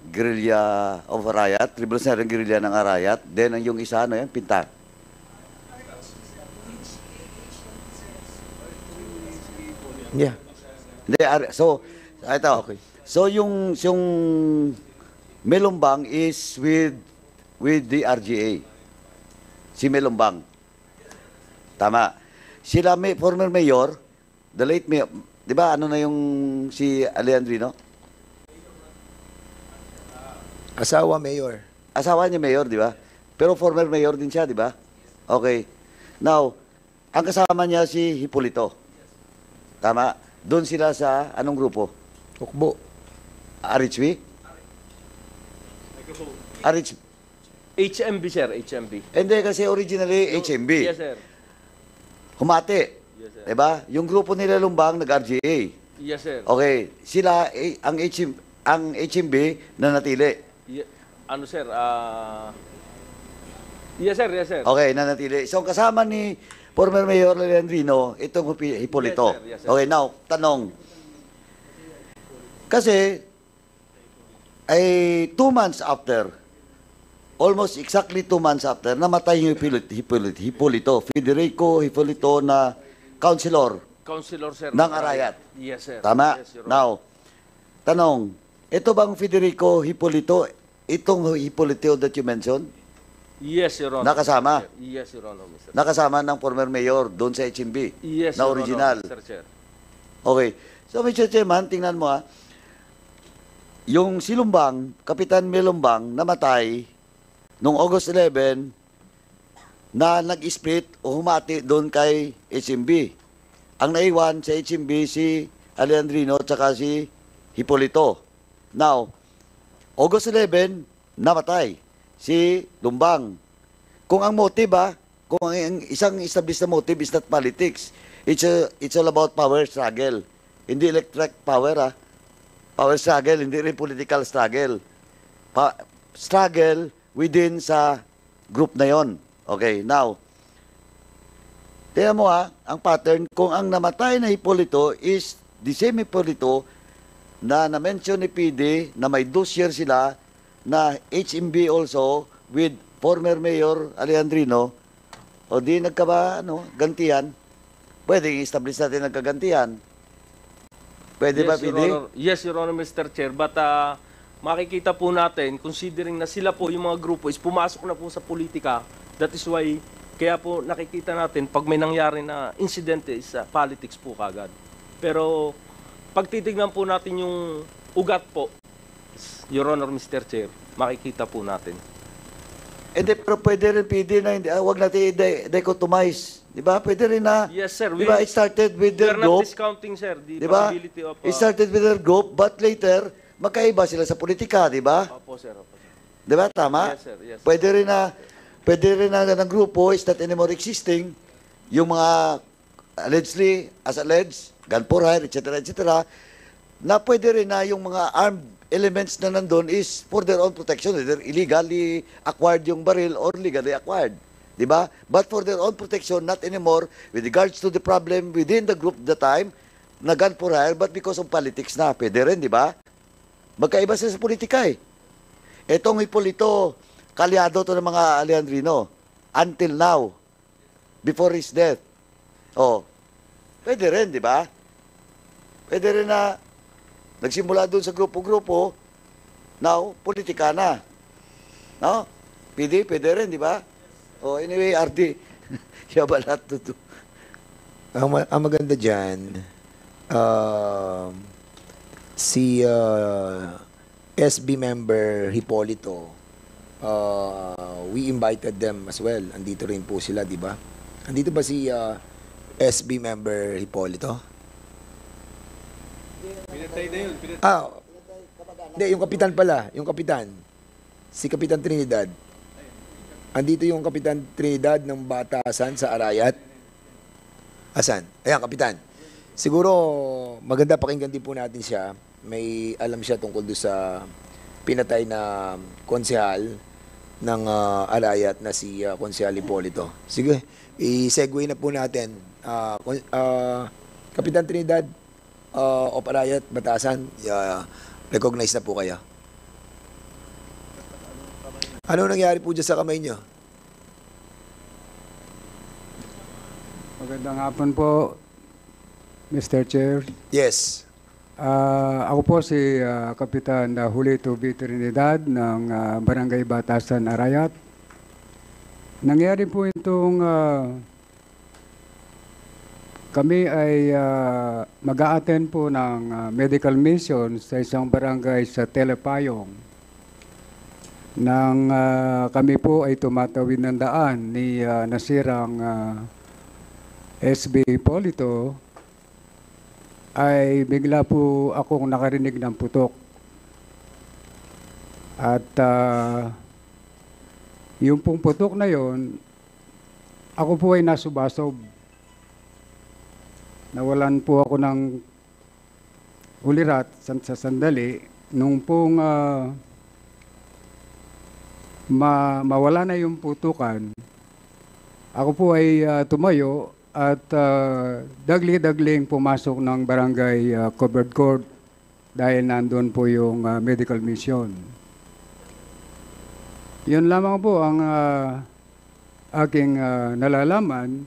guerrilla of Arayat, revolutionary guerrilla ng Arayat, then yung isa, ano yan, Pinta. Yeah. Hindi, so, ito. Okay. So, yung Melumbang is with the RGA. Si Melumbang. Tama. Sila former mayor, the late mayor, di ba, ano na yung si Alejandrino? Asawa, Mayor. Asawa niya mayor, di ba? Pero former mayor din siya, di ba? Okay. Now, ang kasama niya si Hipolito. Tama. Doon sila sa anong grupo? Hukbo. RHB? RHB. HMB, sir. HMB. Hindi, kasi originally HMB. Yes, sir. Humati. Yes, sir. Diba? Yung grupo nila Lumbang nag-RGA. Yes, sir. Okay. Sila, ang ang HMB na natili. Ano sir, yes sir, yes sir. Okay, nanatili. So, kasama ni former Mayor Leandrino, itong Hipolito. Yes, sir. Yes, sir. Okay, now, tanong. Kasi, ay 2 months after, almost exactly 2 months after, namatay yung Hipolito. Federico Hipolito na councilor Councilor sir. ng Arayat. Yes sir. Tama? Yes, Your Honor. Now, tanong, ito bang Federico Hipolito, itong Hipolito that you mentioned, Yes, Your Honor. nakasama? Yes, Your Honor, Mr. Nakasama ng former mayor doon sa HMB Yes, na Your original. Honor, Mr. Chair. Okay. So, Mr. Chairman, tingnan mo yung Silumbang, Kapitan Melumbang, namatay noong August 11 na nag-split o humati doon kay HMB. Ang naiwan sa HMB si Alejandrino at saka si Hipolito. Now, August 11, namatay si Lumbang. Kung ang motive kung ang isang established na motive is not politics, it's all about power struggle. Hindi electric power Power struggle, hindi rin political struggle. Struggle within sa group na yon. Okay, now, tingnan mo ang pattern, kung ang namatay na Hipolito is the same Hipolito na na-mention ni PD na may dossier sila na HMB also with former Mayor Alejandrino, o di gantihan, pwedeng establish natin nagkagantihan. Pwede ba, PD? Yes, Your Honor, Mr. Chair. But makikita po natin, considering na sila po, yung mga grupo is pumasok na po sa politika, that is why, kaya po nakikita natin, pag may nangyari na insidente, is politics po kagad. Pero, pag titignan po natin yung ugat po, Your Honor, Mr. Chair, makikita po natin. Pero pwede rin, PD, na wag natin i-dichotomize. Di ba? Pwede rin na, Yes, sir. di ba, it started with We their are not group. discounting, sir, the Di ba? possibility of... It started with their group, but later, magkaiba sila sa politika, di ba? Opo, sir. Opo, sir. Di ba? Tama? Yes, sir. Yes, sir. Pwede rin na ng grupo is not anymore existing. Yung mga allegedly, as alleged, gun for hire, etc., etc., na pwede rin na yung mga armed elements na nandun is for their own protection, either illegally acquired yung baril or legally acquired. Di ba? But for their own protection, not anymore with regards to the problem within the group at the time, na gun for hire, but because of politics na. Pwede rin, di ba? Magkaiba sila sa politika eh. Etong Hipolito, kalyado to ng mga Alejandrino until now, before his death. Oh, pwede rin, di ba? Pwede rin na nagsimula doon sa grupo-grupo, now, politika na. No? PD, pwede rin, di ba? Oh, anyway, RD, yabalat to do. Ang maganda dyan, si SB member Hipolito, we invited them as well. Andito rin po sila, di ba? Andito ba si SB member Hipolito? Hindi, yung kapitan pala. Yung kapitan. Si Kapitan Trinidad. Andito yung Kapitan Trinidad ng Batasan sa Arayat. Asan? Ayan, Kapitan. Siguro, maganda pakinggan din po natin siya. May alam siya tungkol doon sa pinatay na konsehal ng Arayat na si Konsehal Hipolito. Sige, i-segue na po natin. Kapitan Trinidad, of Arayat, Batasan, recognize na po kayo. Ano nangyari po dyan sa kamay nyo? Magandang hapon po, Mr. Chair. Yes. Ako po si Kapitan Julito B. Trinidad ng Barangay Batasan, Arayat. Nangyari po itong kami ay mag-a-attend po ng medical mission sa isang barangay sa Telepayong. Nang kami po ay tumatawid ng daan ni nasirang SB Hipolito, ay bigla po akong nakarinig ng putok. At yung pong putok na yon, ako po ay nasubasob. Nawalan po ako ng ulirat sa sandali nung pong mawala na yung putukan, ako po ay tumayo at dagli-dagling pumasok ng barangay covered court dahil nandun po yung medical mission. Yun lamang po ang aking nalalaman,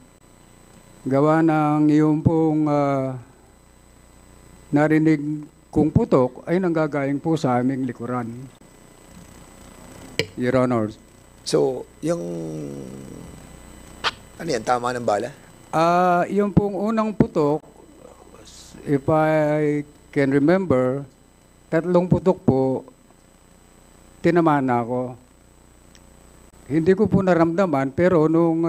gawa ng yung pong narinig kong putok ay nanggagaling po sa aming likuran. Your Honors. So, yung... Ano yan? Tama ng bala? Yung pong unang putok, if I can remember, 3 putok po, tinamaan na ako. Hindi ko po naramdaman, pero nung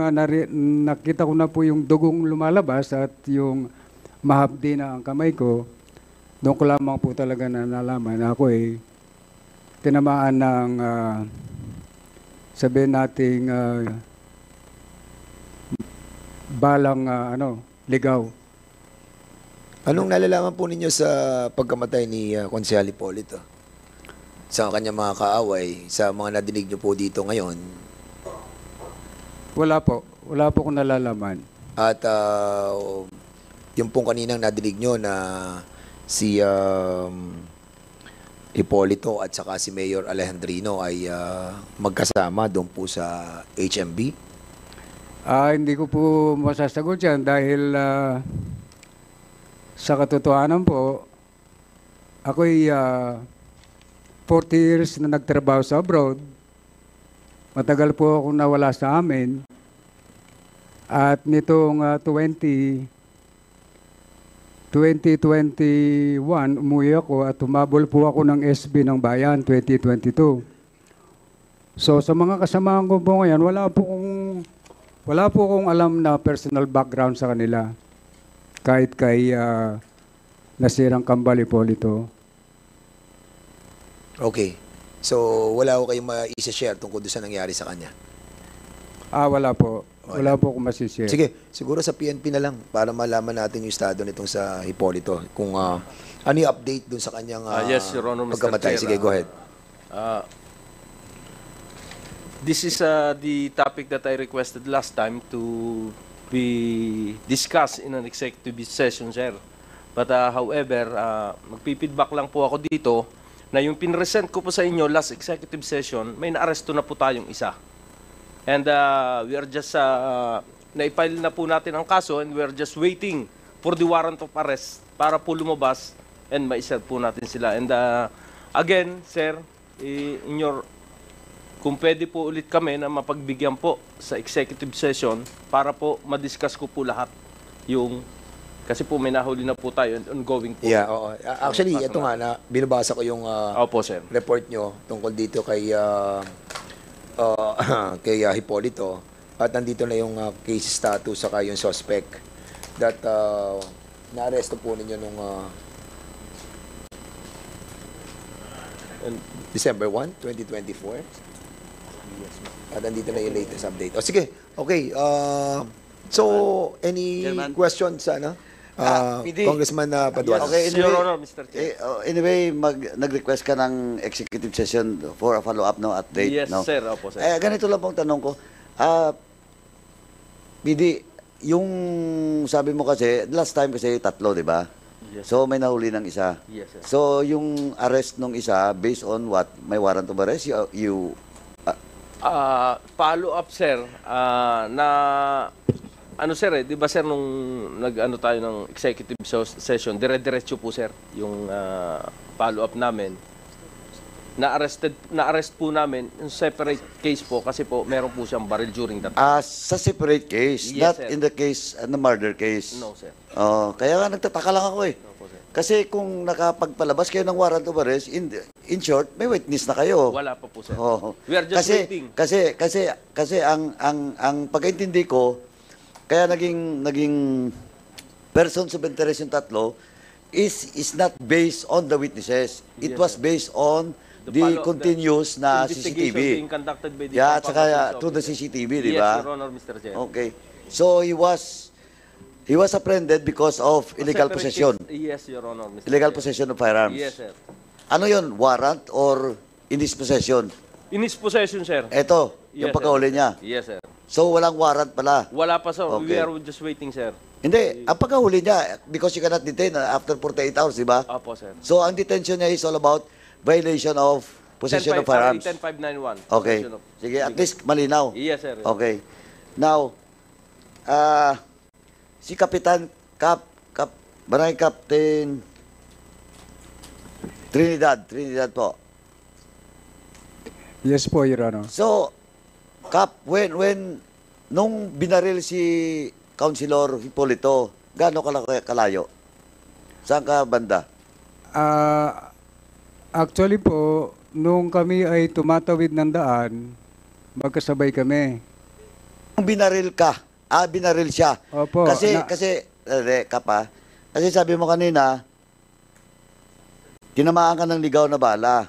nakita ko na po yung dugong lumalabas at yung mahapdi na ang kamay ko, doon ko lamang po talaga nalaman na ako tinamaan ng sabihin nating balang ligaw. Anong nalalaman po ninyo sa pagkamatay ni Konsehal Hipolito? Sa kanyang mga kaaway, sa mga nadinig nyo po dito ngayon? Wala po akong nalalaman. At yung pong kaninang nadinig nyo na si Hipolito at saka si Mayor Alejandrino ay magkasama doon po sa HMB? Hindi ko po masasagot yan dahil sa katotohanan po, ako'y 40 years na nagtrabaho sa abroad. Matagal po akong nawala sa amin. At nitong 2021, umuwi ako at tumabol po ako ng SB ng Bayan 2022. So sa mga kasamahan ko po ngayon, wala po akong alam na personal background sa kanila. Kahit kay nasirang Kambal Hipolito. Okay. So wala ko kayong ma-share tungkol doon sa nangyari sa kanya? Wala po. Wala po akong masishare. Sige, siguro sa PNP na lang para malaman natin yung estado nitong sa Hipolito. Kung ano yung update dun sa kanyang yes, Your Honor, Mr. pagkamatay. Chair. Sige, go ahead. This is the topic that I requested last time to be discussed in an executive session, sir. But however, magpipidback lang po ako dito na yung pinresent ko po sa inyo last executive session, may naaresto na po tayong isa. And we are just, naipile na po natin ang kaso and we are just waiting for the warrant of arrest para po lumabas and ma-serve po natin sila. And again, sir, kung pwede po ulit kami na mapagbigyan po sa executive session para po madiscuss ko po lahat yung, kasi po may nahuli na po tayo and ongoing po. Yeah, oo. Actually, ito nga, binabasa ko yung Opo, sir. report nyo tungkol dito kay kay Hipolito at nandito na yung case status saka yung suspect that na-aresto po ninyo nung December 1, 2024 at nandito na yung latest update. Sige, okay. So, any Chairman. questions PD. Congressman Paduano? Okay, Yes, Your Honor, Mr. Chair. Anyway, nag-request ka ng executive session for a follow-up update. Yes, no? sir. Opo, sir. Ganito lang pong tanong ko. PD, yung sabi mo kasi, last time kasi 3, di ba? Yes. So, may nahuli ng isa. Yes, sir. So, yung arrest nung isa, based on what? May warrant of arrest? Follow up, sir, sir, di ba sir, nung nag-ano tayo ng executive session, dire-diretso po sir, yung follow up namin. Na-arrest po namin yung separate case po kasi po meron po siyang baril during that time. Sa separate case, Yes, not sir. in the case, the murder case. No, sir. Kaya nga nagtataka lang ako eh. Opo, sir. Kasi kung nakapagpalabas kayo ng warrant of arrest, in short, may witness na kayo. Wala pa po sir. Oo. We are just waiting. Kasi ang pagkaintindi ko, kaya naging persons of interest yung 3 is not based on the witnesses. It Yes, was sir. based on the continuous na investigation CCTV. being conducted by the Yeah, at Pampanga saka Police through the Officer. CCTV, di Yes, ba? Your Honor, Mr. Chair. Okay. So he was apprehended because of illegal Separate possession. case. Yes, Your Honor, Mr. Illegal Chair. possession of firearms. Yes, sir. Ano yon? Warrant or in his possession? In his possession, sir. Ito, yung Yes, pagkahuli sir. niya. Yes, sir. So, walang warrant pala. Wala pa, sir. We Okay. are just waiting, sir. Hindi, ang pagkahuli niya, because you cannot detain after 48 hours, di ba? Opo, sir. So, ang detention niya is all about violation of possession of firearms. 10591. Okay. Possession of- Sige, at least malinaw. Yes, sir. Okay. Now, si Kapitan Barangay Captain Trinidad po. Yes po, Your Honor. So, Kap, nung binaril si Councilor Hipolito, gaano kalayo? Saan ka banda? Actually po, nung kami ay tumatawid ng daan, magkasabay kami. Nung binaril ka, binaril siya. Opo. Kasi Kap, kasi sabi mo kanina, tinamaan ka ng ligaw na bala.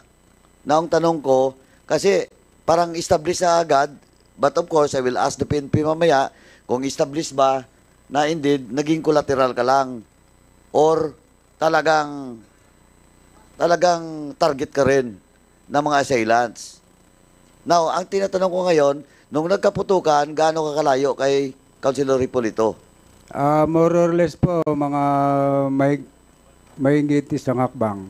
Na ang tanong ko, kasi parang establish na agad, but of course, I will ask the PNP mamaya kung establish ba na indeed, naging collateral ka lang or talagang target ka rin ng mga assailants. Now, ang tinatanong ko ngayon, nung nagkaputukan, gaano ka kalayo kay Councilor Hipolito? More or less po, mga mahigit isang hakbang.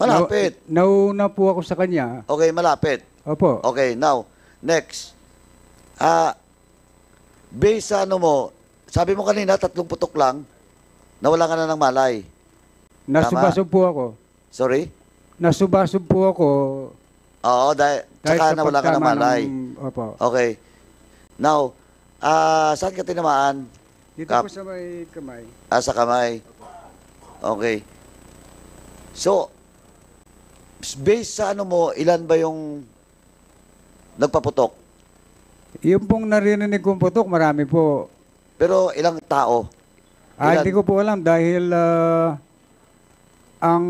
Malapit. Nauna po ako sa kanya. Okay, malapit. Opo. Okay, now, next. Based sa ano mo, sabi mo kanina, 3 putok lang, nawala ka na ng malay. Nasubasog po ako. Sorry? Nasubasog po ako. Oo, dahil sa nawala ka ng pagtama malay. Opo. Okay. Now, saan ka tinamaan? Dito Kap. po sa may kamay. Sa kamay. Okay. So, based sa ano mo, ilan ba yung nagpaputok? Yung pong narinig kong putok, marami po. Pero ilang tao? Ilan? Hindi ko po alam dahil ang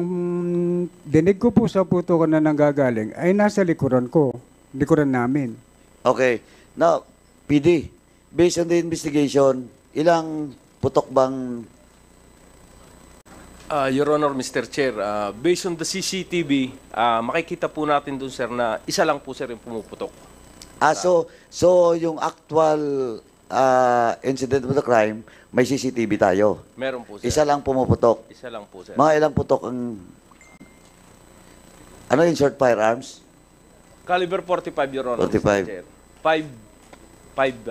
dinig ko po sa putukan na nanggagaling ay nasa likuran ko. Likuran namin. Okay. Now, PD, based on the investigation, ilang putok bang Your Honor, Mr. Chair, based on the CCTV, makikita po natin dun, sir, na isa lang po, sir, yung pumuputok. so yung actual incident of the crime, may CCTV tayo. Meron po, sir. Isa lang pumuputok. Isa lang po, sir. Mga ilang putok ang ano yung short firearms? Caliber 45, Your Honor, 45. Mr. Chair. Five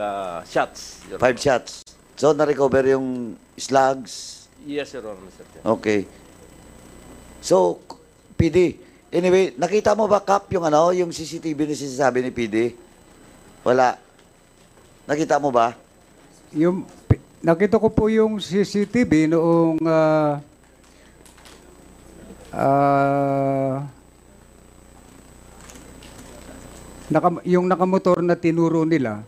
shots, Your 5 Honor. shots. So na-recover yung slugs. Yes, Your Honor, Mr. Chair. Okay. So, PD, anyway, nakita mo ba, Kap, yung yung CCTV na sinasabi ni PD? Wala. Nakita mo ba? Nakita ko po yung CCTV noong yung nakamotor na tinuro nila.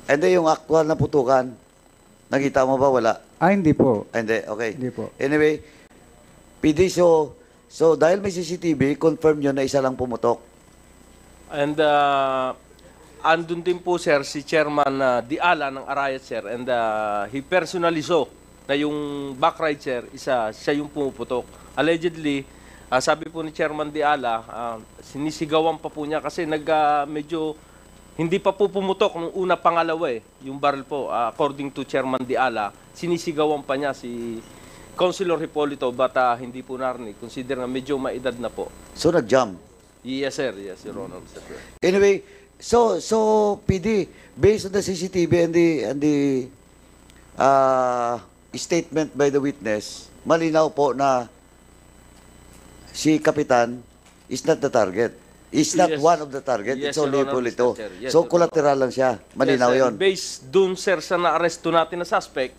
And then yung actual na putukan, nakita mo ba? Wala. Hindi po. Hindi, okay. Hindi po. Anyway, PD, so dahil may CCTV, confirm nyo na isa lang pumutok. And andun din po, sir, si Chairman Diala ng Arayat, sir. And he personally saw na yung backride, sir, siya yung pumuputok. Allegedly, sabi po ni Chairman Diala, sinisigawan pa po niya kasi medyo hindi pa po pumutok nung una pangalawa yung barrel po. According to Chairman Diala, sinisigawan pa niya si Councilor Hipolito but hindi po narinig. Consider na medyo maedad na po. So nag-jump. Yes, sir. Yes, Your Honor, Mr. Chair. Anyway, so PD, based on the CCTV and the statement by the witness, malinaw po na si Kapitan is not the target. Is not Yes. one of the target. Yes, It's only Your Honor, Hipolito. Mr. Chair. Yes, So Your collateral lang siya. Malinaw Yes, sir. yon. Based dun, sir, sa na-arresto natin na suspect,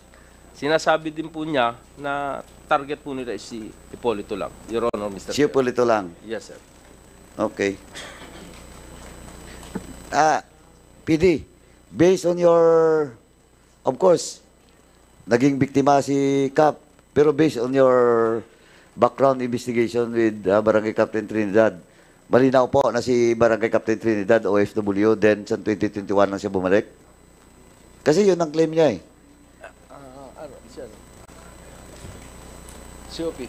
sinasabi din po niya na target po nila is si Hipolito lang. Your Honor, Mr. Si Chair. Hipolito lang. Yes, sir. Okay. PD, based on your, of course, naging biktima si Cap, pero based on your background investigation with Barangay Captain Trinidad, malinaw po na si Barangay Captain Trinidad, OFW, then sa 2021 lang siya bumalik. Kasi yun ang claim niya COP.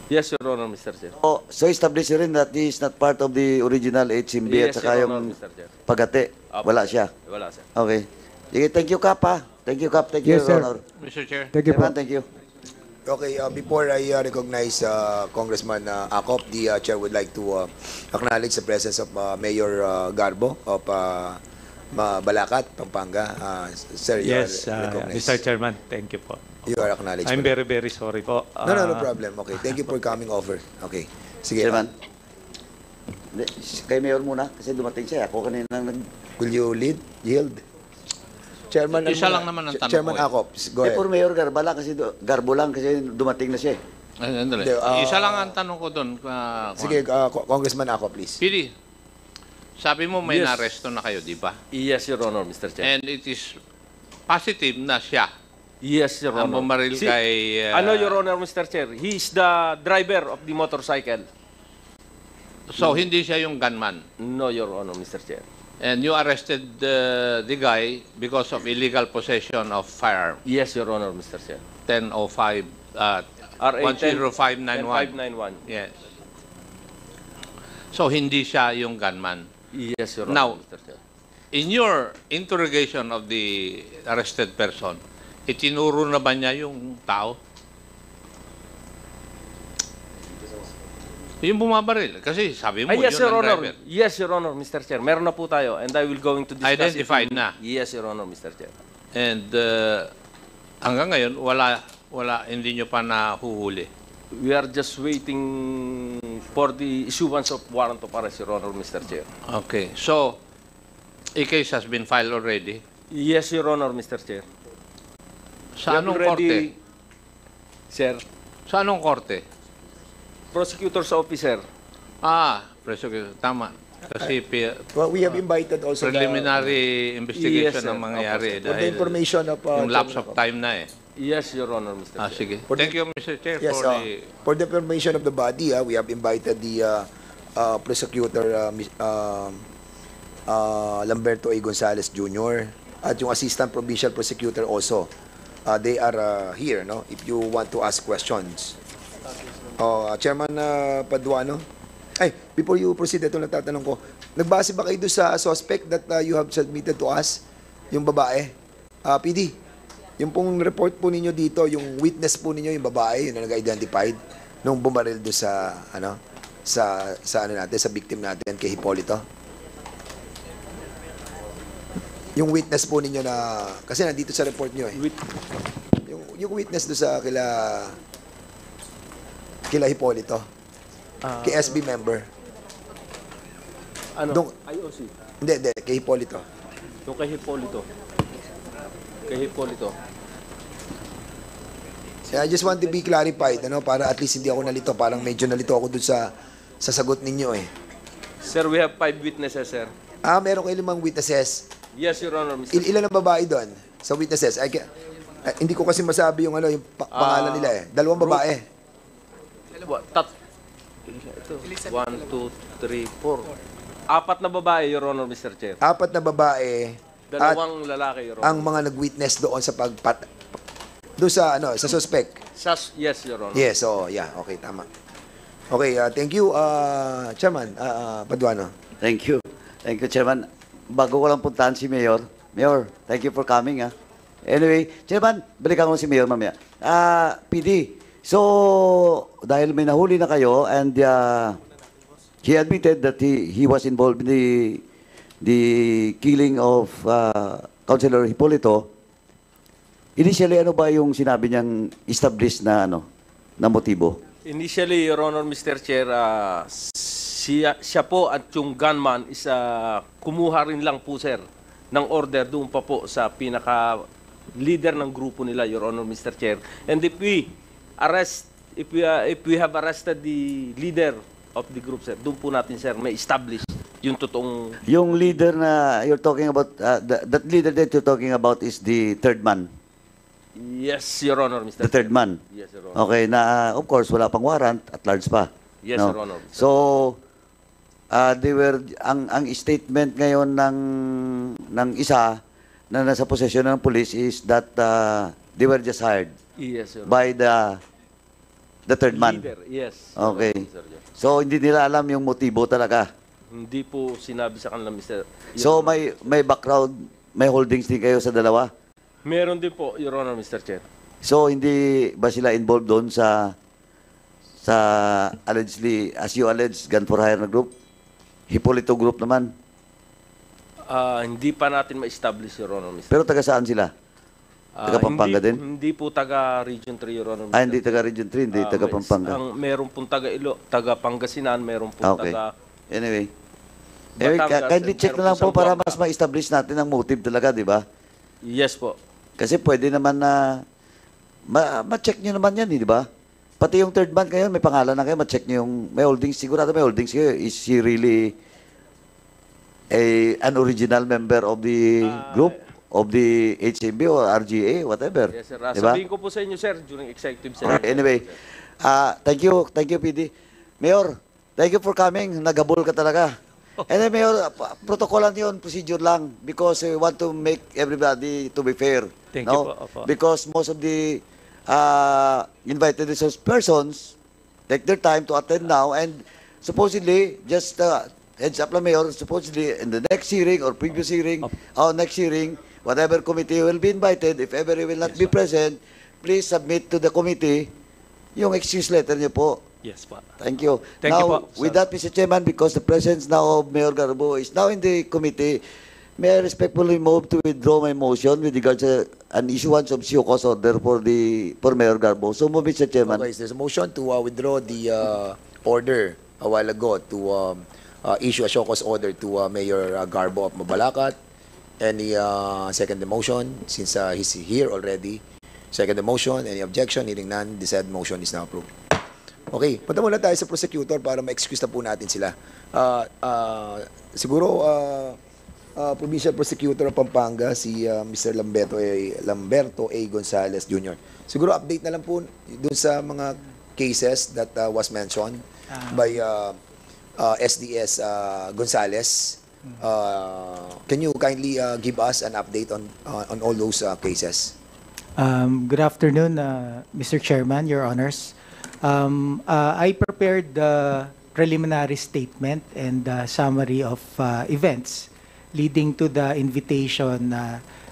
Yes, Your Honor, Mr. Chair. So establish rin that he is not part of the original HMB at Yes, saka Your Honor, yung Mr. Chair. pagate. Apo. Wala siya. Wala, sir. Okay. Sige, thank you, Kap, ha? Thank you, Kap. Thank you, Yes, sir. Honor. Mr. Chair. Thank you po. Chairman, thank you. Okay, before I recognize Congressman Acop, the chair would like to acknowledge the presence of Mayor Garbo of Balacat, Pampanga. Sir, you are recognized. Mr. Chairman, thank you po. You are acknowledged. I'm very, very sorry po. No problem. Okay, thank you for coming over. Okay. Sige. Chairman. Hindi, kay Mayor muna kasi dumating siya. Ako kanina nag... Will you yield? Chairman, Isa lang naman ang tanong Chairman ko, Acop, go Eh, ahead. for Mayor Garbala kasi Garbo lang kasi dumating na siya. Andali. Hindi, Isa lang ang tanong ko doon. Sige, Congressman Acop, please. Pili, sabi mo may Yes. naresto na kayo, di ba? Yes, Your Honor, Mr. Chair. And it is positive na siya Yes, Your ang Honor. bumaril kay... Ano, Your Honor, Mr. Chair? He is the driver of the motorcycle. So, hindi siya yung gunman. No, Your Honor, Mr. Chair. And you arrested the guy because of illegal possession of firearm. Yes, Your Honor, Mr. Chair. 1005, RA 10591. 591. Yes. So, hindi siya yung gunman. Yes, Your Honor, Now, Mr. Chair. In your interrogation of the arrested person, itinuro na ba niya yung tao? Yung bumabaril. Kasi sabi mo, Yes, yun Your ang Honor. driver. Yes, Your Honor, Mr. Chair. Meron na po tayo and I will going to discuss Identified it. na. Yes, Your Honor, Mr. Chair. And hanggang ngayon, hindi nyo pa nahuhuli. We are just waiting for the issuance of warrant of arrest, Your Honor, Mr. Chair. Okay. So, a case has been filed already. Yes, Your Honor, Mr. Chair. Sa anong korte? Sir, Sa anong korte? prosecutor's officer. Prosecutor. Tama. Kasi Well, we have invited also preliminary investigation Yes, sir. ang mangyayari. for the Dahil information of yung lapse Chairman of Acop. time na eh. Yes, Your Honor, Mr. Chair. Sige. For the- Thank you, Mr. Chair, Yes, for the information of the body, we have invited the prosecutor Lamberto A. Gonzalez Jr. at yung assistant provincial prosecutor also. They are here, no? If you want to ask questions. Chairman Paduano. Ay, before you proceed, ito natatanong ko. Nagbase ba kayo doon sa suspect that you have submitted to us? Yung babae? PD, yung pong report po ninyo dito, yung witness po ninyo, yung babae, yun na nag-identified nung bumaril doon sa, sa natin, sa victim natin, kay Hipolito. Yung witness po ninyo na, kasi nandito sa report nyo eh. Yung witness doon sa kila Hipolito. Kay SB member. Ano? IOC. Hindi, kay Hipolito. Yung kay Hipolito. Kay Hipolito. I just want to be clarified, para at least hindi ako nalito. Parang medyo nalito ako dun sa sagot ninyo eh. Sir, we have 5 witnesses, sir. Meron kayo 5 witnesses. Yes, Your Honor, Mr. Ilan ang babae doon sa witnesses? Hindi ko kasi masabi yung yung pangalan nila eh. 2 babae. Ito. 1, 2, 3, 4. 4 na babae, Your Honor, Mr. Chair. 4 na babae. 2 lalaki, Your Honor. Ang mga nag-witness doon sa doon sa sa suspect. Yes, Your Honor. Yes, yeah, okay, tama. Okay, thank you, Chairman Paduano. Thank you. Thank you, Chairman. Bago ko lang puntahan si Mayor. Mayor, thank you for coming. Anyway, Chairman, balikan ko si Mayor mamaya. PD, so dahil may nahuli na kayo and he admitted that he was involved in the killing of Councilor Hipolito, initially ano ba yung sinabi niyang established na na motibo? Initially, Your Honor, Mr. Chair, siya po at yung gunman is kumuha rin lang po, sir, ng order doon pa po sa pinaka-leader ng grupo nila, Your Honor, Mr. Chair. And if we have arrested the leader of the group, sir, doon po natin, sir, may establish yung totoong... Yung leader na you're talking about, that leader that you're talking about is the third man. Yes, Your Honor, Mr. The third man. Yes, Your Honor. Okay, na of course wala pang warrant at large pa. Yes, Your Honor. So they were ang statement ngayon ng isa na nasa possession ng police is that they were just hired Yes, Your Honor. by the The third man? Leader, yes. Okay. Sir Joe. So, hindi nila alam yung motibo talaga. Hindi po sinabi sa kanila, Mr. So, may background, may holdings din kayo sa dalawa? Meron din po, Your Honor, Mr. Chair. So, hindi ba sila involved doon sa allegedly, as you allege, gun for hire na group? Hipolito group naman. Hindi pa natin ma-establish, Your Honor, Mr. Pero taga saan sila? Taga Pampanga din? Hindi po taga Region 3, Your Honor, Mr. Hindi taga Region 3, hindi taga Pampanga. Meron pong taga Pangasinan, meron pong Okay. taga... Anyway, Batangas, kindly check meron na lang po po sa para Buanga. mas ma-establish natin ang motive talaga, di ba? Yes po. Kasi pwede naman na ma-check nyo naman yan, di ba? Pati yung third man kayo, may pangalan na kayo, ma-check nyo yung may holdings, sigurado may holdings kayo. Is he really an original member of the group, of the HMB or RGA, whatever? Yes, sir. Diba? Sabihin ko po sa inyo, sir, during executive session. Okay, anyway, thank you, PD. Mayor, thank you for coming. Nagabol ka talaga. And then, Mayor, protocolan yun, procedure lang, because we want to make everybody to be fair. Thank you po, opo. Because most of the invited resource persons take their time to attend now, and supposedly, just heads up lang, Mayor, supposedly in the next hearing or previous hearing, or next hearing, whatever committee will be invited, if ever he will not be present, please submit to the committee yung excuse letter niyo po. Yes po. Thank you. Thank you now, po, with sir. that, Mr. Chairman, because the presence now of Mayor Garbo is now in the committee, may I respectfully move to withdraw my motion with regards to an issuance of show cause order for Mayor Garbo. So move, Mr. Chairman. Okay, so there's a motion to withdraw the order a while ago to issue a show cause order to Mayor Garbo of Mabalacat. Any second the motion, since he's here already? Second the motion, any objection? Hearing none, the said motion is now approved. Okay, punta muna tayo sa prosecutor para ma-excuse na po natin sila. Siguro, Provincial Prosecutor of Pampanga, si Mr. Lamberto A. Gonzales Jr. Siguro update na lang po dun sa mga cases that was mentioned by SDS Gonzales. Can you kindly give us an update on all those cases? Good afternoon, Mr. Chairman, Your Honors. I prepared the preliminary statement and summary of events leading to the invitation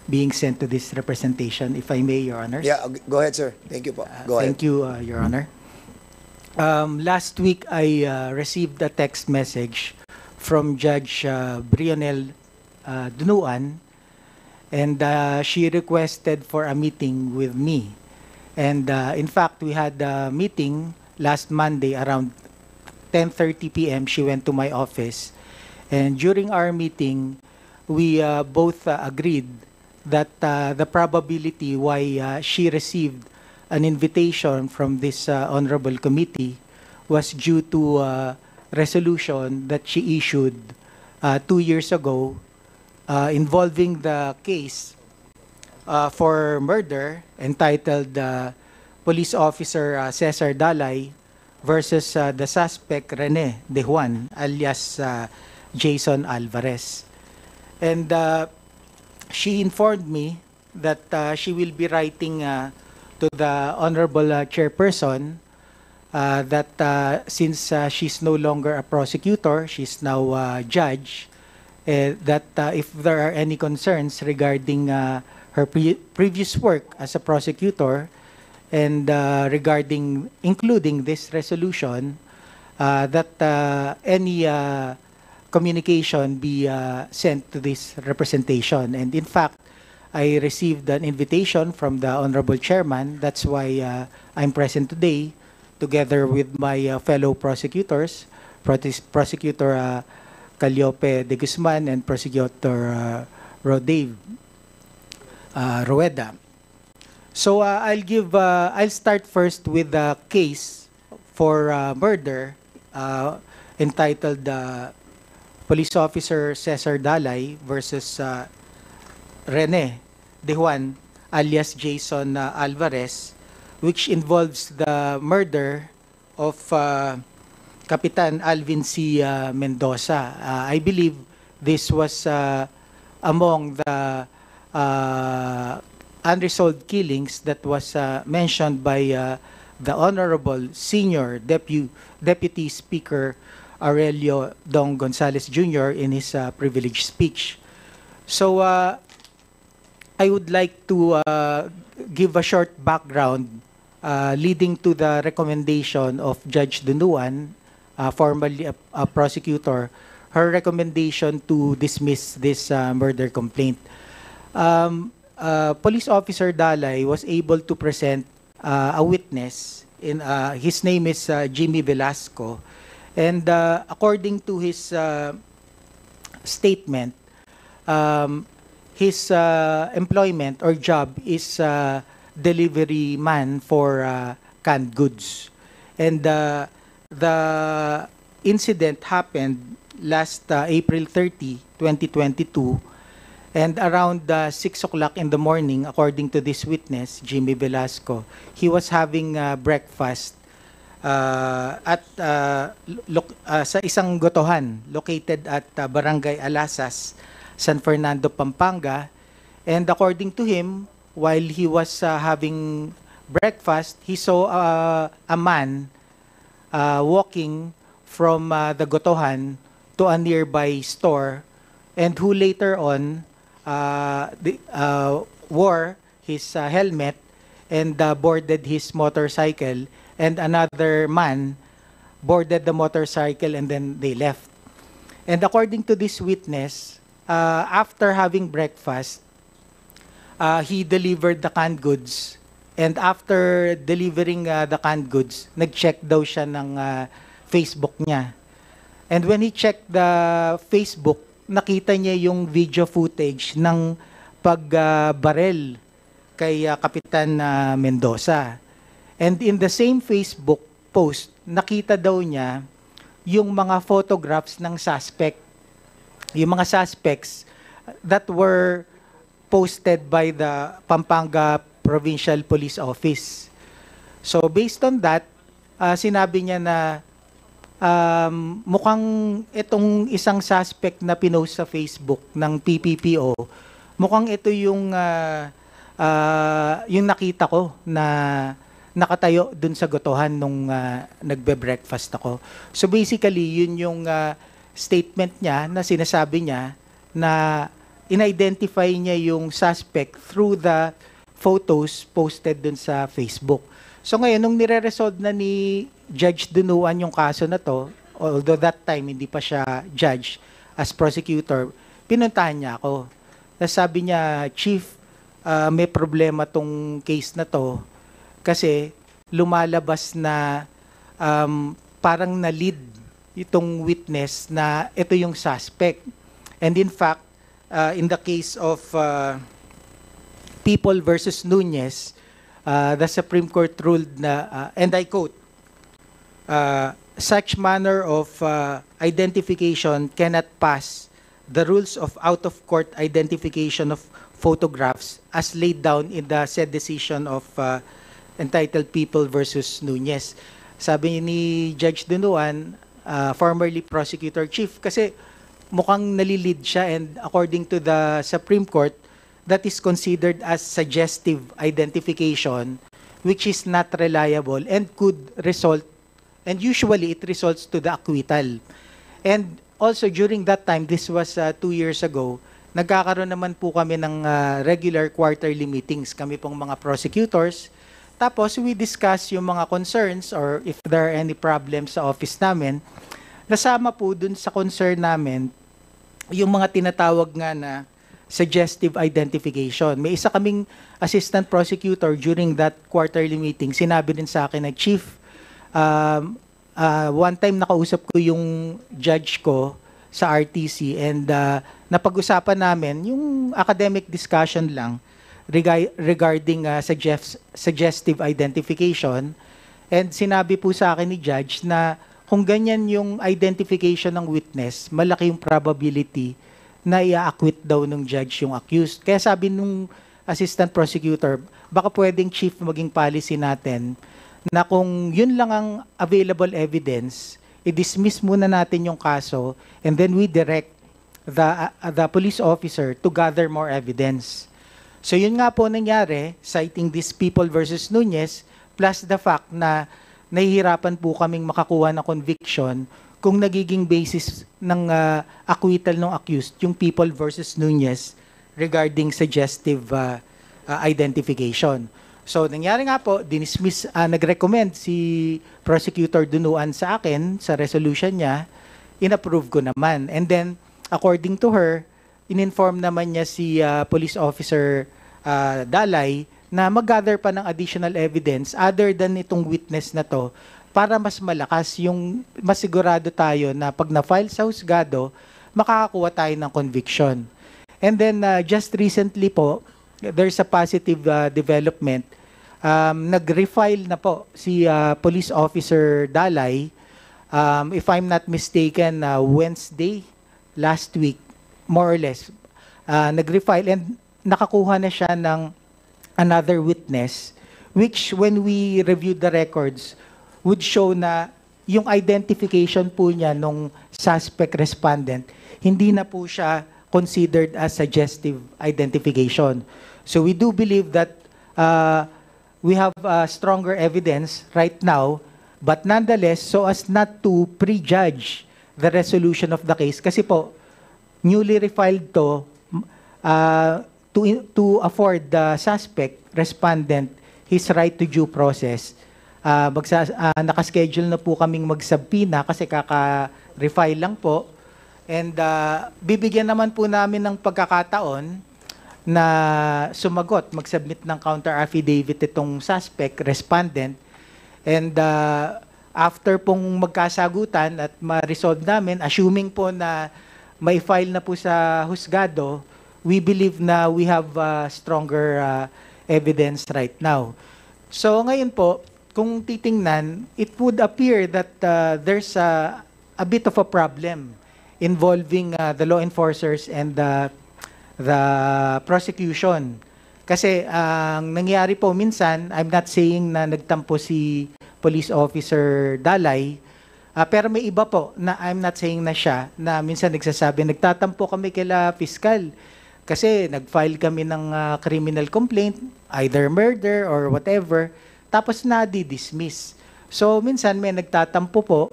being sent to this representation, if I may, Your Honors. Yeah, go ahead, sir. Thank you po. Go ahead. Thank you, Your Honor. Last week, I received a text message from Judge Brionel Dunuan, and she requested for a meeting with me. And in fact, we had a meeting last Monday around 10:30 p.m. She went to my office. And during our meeting, we both agreed that the probability why she received an invitation from this honorable committee was due to a resolution that she issued 2 years ago involving the case for murder entitled Police Officer Cesar Dalay versus the suspect Rene De Juan alias Jason Alvarez. And she informed me that she will be writing to the Honorable Chairperson that since she's no longer a prosecutor, she's now a judge, that if there are any concerns regarding her previous work as a prosecutor and regarding including this resolution, that any communication be sent to this representation. And in fact, I received an invitation from the Honorable Chairman. That's why I'm present today together with my fellow prosecutors, Prosecutor Calliope de Guzman and Prosecutor Rodave Rueda. So I'll start first with the case for murder entitled Police Officer Cesar Dalay versus Rene De Juan alias Jason Alvarez, which involves the murder of Kapitan Alvin C. Mendoza. I believe this was among the unresolved killings that was mentioned by the Honorable Senior Deputy Speaker Aurelio Dong Gonzales Jr. in his privileged speech. So I would like to give a short background leading to the recommendation of Judge Dunuan, formerly a prosecutor, her recommendation to dismiss this murder complaint. Police Officer Dalay was able to present a witness. His name is Jimmy Velasco. And according to his statement, his employment or job is delivery man for canned goods. And the incident happened last April 30, 2022, and around 6 o'clock in the morning, according to this witness, Jimmy Velasco, he was having breakfast at sa isang gotohan located at Barangay Alasas, San Fernando, Pampanga. And according to him, while he was having breakfast, he saw a man walking from the gotohan to a nearby store, and who later on wore his helmet and boarded his motorcycle, and another man boarded the motorcycle, and then they left. And according to this witness, after having breakfast, he delivered the canned goods, and after delivering the canned goods, nag-check daw siya ng Facebook niya. And when he checked the Facebook, nakita niya yung video footage ng pagbarel kay Kapitan Mendoza. And in the same Facebook post, nakita daw niya yung mga photographs ng suspect. Yung mga suspects that were posted by the Pampanga Provincial Police Office. So based on that, sinabi niya na mukhang itong isang suspect na pinost sa Facebook ng PPPO, mukhang ito yung nakita ko na nakatayo dun sa gotohan nung nagbe-breakfast ako. So basically, yun yung statement niya na sinasabi niya na in-identify niya yung suspect through the photos posted dun sa Facebook. So ngayon, nung nire-resolve na ni Judge Dunuan yung kaso na to, although that time hindi pa siya judge, as prosecutor, pinuntahan niya ako. Tapos sabi niya, Chief, may problema tong case na to kasi lumalabas na parang na-lead itong witness na ito yung suspect. And in fact, in the case of People versus Nunez, the Supreme Court ruled na, and I quote, such manner of identification cannot pass the rules of out-of-court identification of photographs as laid down in the said decision of entitled People versus Nunez. Sabi ni Judge Dunuan, formerly prosecutor chief, kasi mukhang nalilid siya, and according to the Supreme Court, that is considered as suggestive identification, which is not reliable and could result, and usually it results to the acquittal. And also during that time, this was 2 years ago, nagkakaroon naman po kami ng regular quarterly meetings, kami pong mga prosecutors. Tapos we discuss yung mga concerns or if there are any problems sa office namin. Kasama po dun sa concern namin, yung mga tinatawag nga na suggestive identification. May isa kaming assistant prosecutor during that quarterly meeting, sinabi din sa akin na, Chief, one time nakausap ko yung judge ko sa RTC, and napag-usapan namin yung academic discussion lang regarding suggestive identification, and sinabi po sa akin ni judge na kung ganyan yung identification ng witness, malaki yung probability na i-acquit daw ng judge yung accused. Kaya sabi nung assistant prosecutor, baka pwedeng chief maging policy natin na kung yun lang ang available evidence, i-dismiss muna natin yung kaso, and then we direct the police officer to gather more evidence. So yun nga po nangyari, citing this People versus Nunez, plus the fact na nahihirapan po kaming makakuha ng conviction kung nagiging basis ng acquittal ng accused, yung People versus Nunez regarding suggestive identification. So, nangyari nga po, nag-recommend si Prosecutor Dunuan sa akin, sa resolution niya, in-approve ko naman. And then, according to her, in-inform naman niya si Police Officer Dalay na mag-gather pa ng additional evidence other than itong witness na to para mas malakas yung masigurado tayo na pag na-file sa husgado, makakakuha tayo ng conviction. And then, just recently po, there's a positive development. Nag-refile na po si Police Officer Dalay, if I'm not mistaken, Wednesday, last week, more or less, nag-refile and nakakuha na siya ng another witness, which when we reviewed the records, would show na yung identification po niya nung suspect respondent, hindi na po siya considered as suggestive identification. So we do believe that we have stronger evidence right now, but nonetheless, so as not to prejudge the resolution of the case, kasi po, newly refiled to afford the suspect, respondent, his right to due process. Nakaschedule na po kaming magsubpoena kasi kaka-refile lang po. And bibigyan naman po namin ng pagkakataon na sumagot, mag-submit ng counter affidavit itong suspect, respondent. And after pong magkasagutan at ma-resolve namin, assuming po na may file na po sa husgado, we believe na we have stronger evidence right now. So ngayon po, kung titingnan, it would appear that there's a bit of a problem involving the law enforcers and the prosecution. Kasi ang nangyari po minsan, I'm not saying na nagtampo si Police Officer Dalay, pero may iba po na I'm not saying na siya, na minsan nagsasabi, nagtatampo kami kila Piskal kasi nag-file kami ng criminal complaint, either murder or whatever, tapos na-dismiss. So, minsan may nagtatampo po,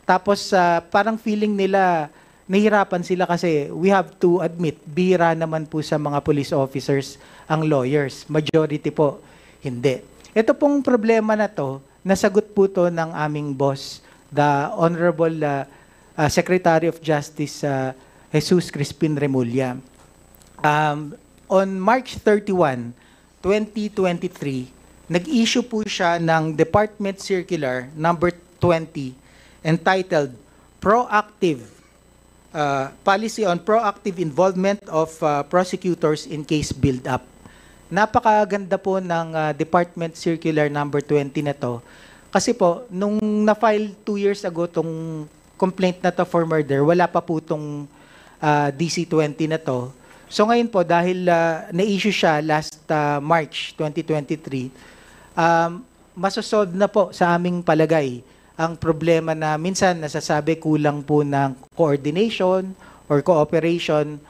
tapos parang feeling nila, nahirapan sila kasi we have to admit, bihira naman po sa mga police officers ang lawyers. Majority po, hindi. Ito pong problema na to, nasagot po to ng aming boss, the Honorable Secretary of Justice Jesus Crispin Remulla. On March 31, 2023, nag-issue po siya ng Department Circular number 20 entitled Policy on Proactive Involvement of Prosecutors in Case Build-Up. Napakaganda po ng Department Circular number 20 na to. Kasi po, nung na-file 2 years ago tong complaint na to for murder, wala pa po tong DC-20 na to. So ngayon po, dahil na-issue siya last March 2023, masosolve na po sa aming palagay ang problema na minsan nasasabi kulang po ng coordination or cooperation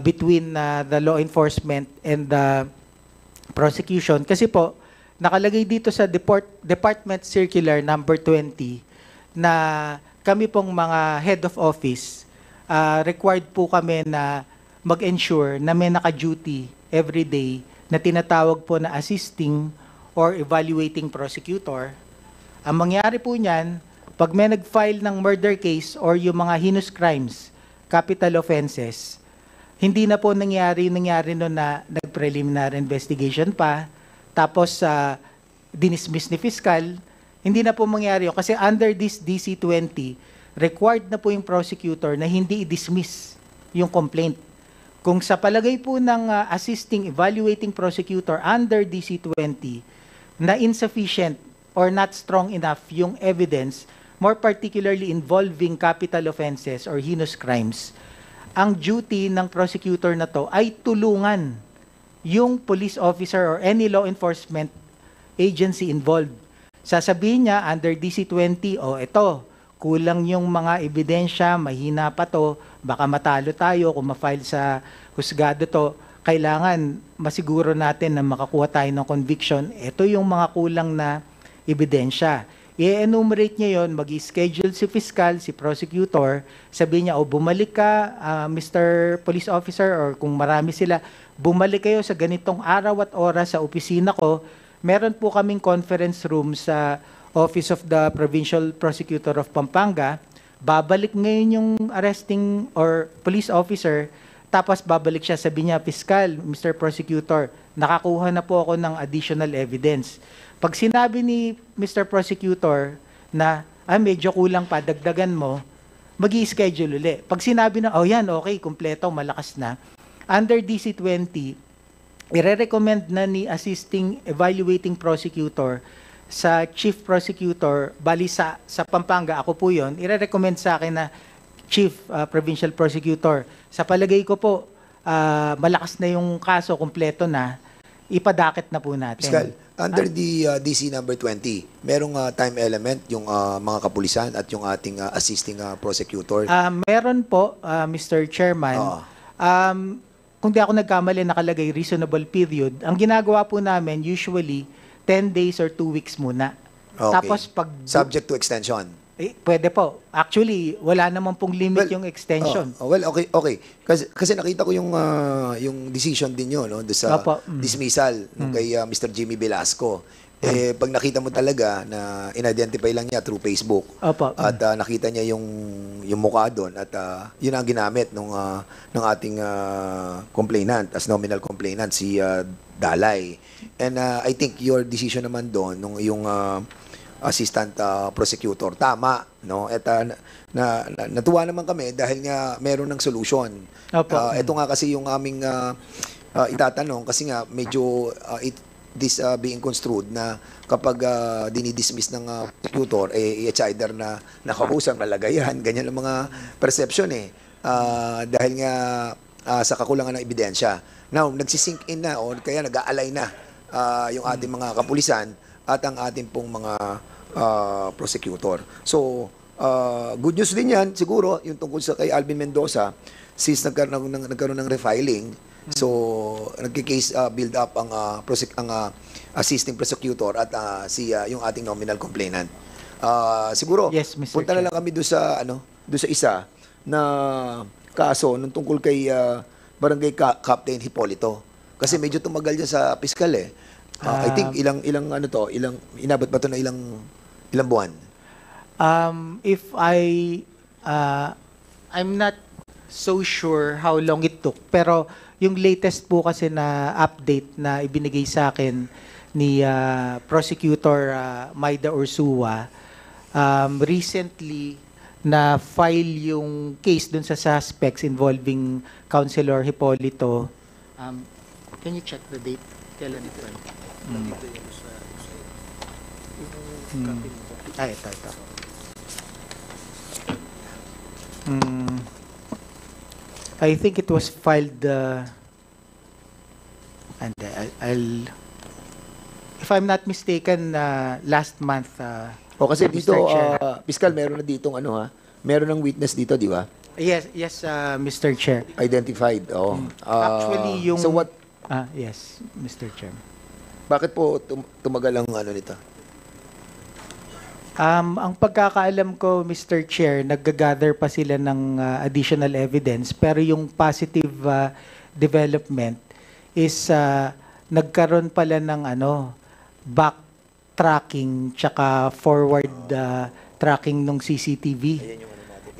between the law enforcement and the prosecution. Kasi po, nakalagay dito sa Department Circular number 20 na kami pong mga head of office, required po kami na mag-ensure na may naka-duty every day na tinatawag po na assisting or evaluating prosecutor. Ang mangyari po niyan, pag may nag-file ng murder case or yung mga heinous crimes, capital offenses, hindi na po nangyari noon na nag-preliminary investigation pa, tapos dinismiss ni fiscal, hindi na po mangyari yun. Kasi under this DC-20, required na po yung prosecutor na hindi i-dismiss yung complaint. Kung sa palagay po ng assisting evaluating prosecutor under DC-20 na insufficient or not strong enough yung evidence, more particularly involving capital offenses or heinous crimes, ang duty ng prosecutor na to ay tulungan yung police officer or any law enforcement agency involved. Sasabihin niya under DC-20, eto, kulang yung mga ebidensya, mahina pa to, baka matalo tayo kung ma-file sa husgado to, kailangan masiguro natin na makakuha tayo ng conviction. Ito yung mga kulang na ebidensya. I-enumerate niya yon, mag-schedule si fiscal, si prosecutor, sabi niya, bumalik ka, Mr. Police Officer, or kung marami sila, bumalik kayo sa ganitong araw at oras sa opisina ko. Meron po kaming conference room sa Office of the Provincial Prosecutor of Pampanga. Babalik ngayon yung arresting or police officer, tapos babalik siya, sabi niya, Fiscal, Mr. Prosecutor, nakakuha na po ako ng additional evidence. Pag sinabi ni Mr. Prosecutor na medyo kulang pa, dagdagan mo, mag-i-schedule ulit. Pag sinabi na, yan, okay, kumpleto, malakas na, under DC-20, i-recommend na ni Assisting Evaluating Prosecutor sa Chief Prosecutor, bali sa Pampanga, ako po yun, i-recommend sa akin na Chief Provincial Prosecutor, sa palagay ko po, malakas na yung kaso, kumpleto na, ipadakit na po natin. Fiscal, under the DC number 20, merong time element yung mga kapulisan at yung ating assisting prosecutor. Meron po, Mr. Chairman. Kung di ako nagkamali, nakalagay reasonable period. Ang ginagawa po namin, usually, 10 days or 2 weeks muna. Okay. Tapos pag... Subject to extension. Pwede po. Actually, wala naman pong limit yung extension. Okay. Kasi nakita ko yung decision din yun, no? Doon sa dismissal nung kay Mr. Jimmy Velasco. Pag nakita mo talaga na in-identify lang niya through Facebook at nakita niya yung mukha doon at yun ang ginamit ng ating complainant as nominal complainant, si Dalay. And I think your decision naman doon nung yung assistant prosecutor, tama, no? At natuwa naman kami dahil nga meron ng solution. Ito nga kasi yung aming itatanong kasi nga medyo this being construed na kapag dinidismiss ng prosecutor, it's either na nakausap, nalagayan, ganyan ang mga perception dahil nga sa kakulangan ng ebidensya. Now, nagsisink in na o kaya nag-aalay na yung ating mga kapulisan at ang ating pong mga prosecutor. So, good news din yan, siguro, yung tungkol sa kay Alvin Mendoza, since nagkaroon ng refiling, so, nagki-case build up ang assisting prosecutor at yung ating nominal complainant. Siguro, yes, Mr. punta na lang kami doon sa isa na kaso nung tungkol kay Barangay Captain Hipolito. Kasi medyo tumagal yan sa piskal I think ilang inabot ba ito na ilang buwan? If I'm not so sure how long it took, pero yung latest po kasi na update na ibinigay sa akin ni Prosecutor Maida Ursua, recently na file yung case dun sa suspects involving Councilor Hipolito. Can you check the date? Kailan ito? Ito. I think it was filed and if I'm not mistaken, last month. Kasi Mr. dito, Chair. Fiscal, meron na ditong meron ng witness dito, di ba? Yes, Mr. Chair. Identified, Actually, yung... So what? Yes, Mr. Chair. Bakit po tumagal ang nito? Ang pagkakaalam ko, Mr. Chair, nag-gather pa sila ng additional evidence, pero yung positive development is nagkaroon pala ng backtracking tsaka forward tracking ng CCTV.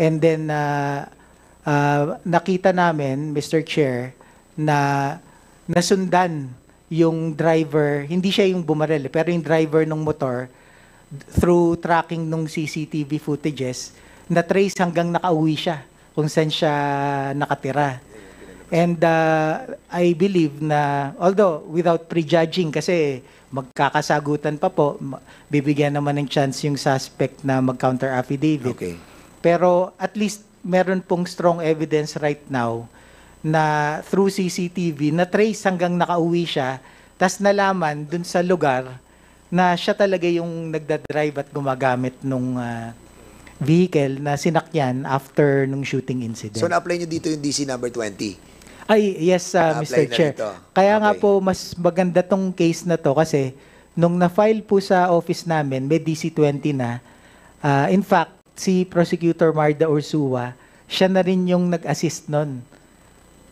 And then nakita namin, Mr. Chair, na nasundan yung driver, hindi siya yung bumarel, pero yung driver ng motor, through tracking ng CCTV footages, na-trace hanggang nakauwi siya kung saan siya nakatira. And I believe na, although without prejudging, kasi magkakasagutan pa po, bibigyan naman ng chance yung suspect na mag-counter affidavit. Okay. Pero at least meron pong strong evidence right now na through CCTV, na-trace hanggang nakauwi siya, tas nalaman dun sa lugar na siya talaga yung nagdadrive at gumagamit nung vehicle na sinakyan after nung shooting incident. So na-apply nyo dito yung DC number 20? Yes, Mr. Chair. Kaya nga po, mas maganda tong case na to kasi nung na-file po sa office namin, may DC-20 na. In fact, si Prosecutor Marda Ursua, siya na rin yung nag-assist nun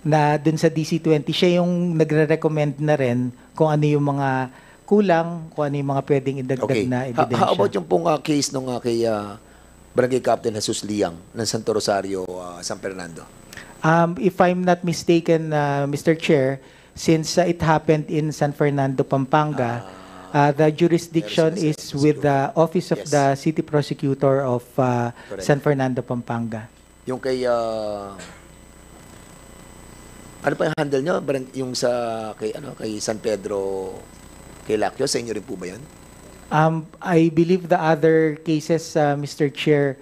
na dun sa DC-20. Siya yung nagre-recommend na rin kung ano yung mga kulang, kung ano yung mga pwedeng idagdag Okay. na ebidensya. How about yung pong case nung kay Barangay Captain Jesus Liang ng Santo Rosario, San Fernando? If I'm not mistaken, Mr. Chair, since it happened in San Fernando, Pampanga, the jurisdiction is with the Office of Yes. the City Prosecutor of San Fernando, Pampanga. Yung kay ano pa yung handle nyo? Yung sa kay San Pedro, kay Lacchio, sa inyo rin po ba yan? I believe the other cases, Mr. Chair,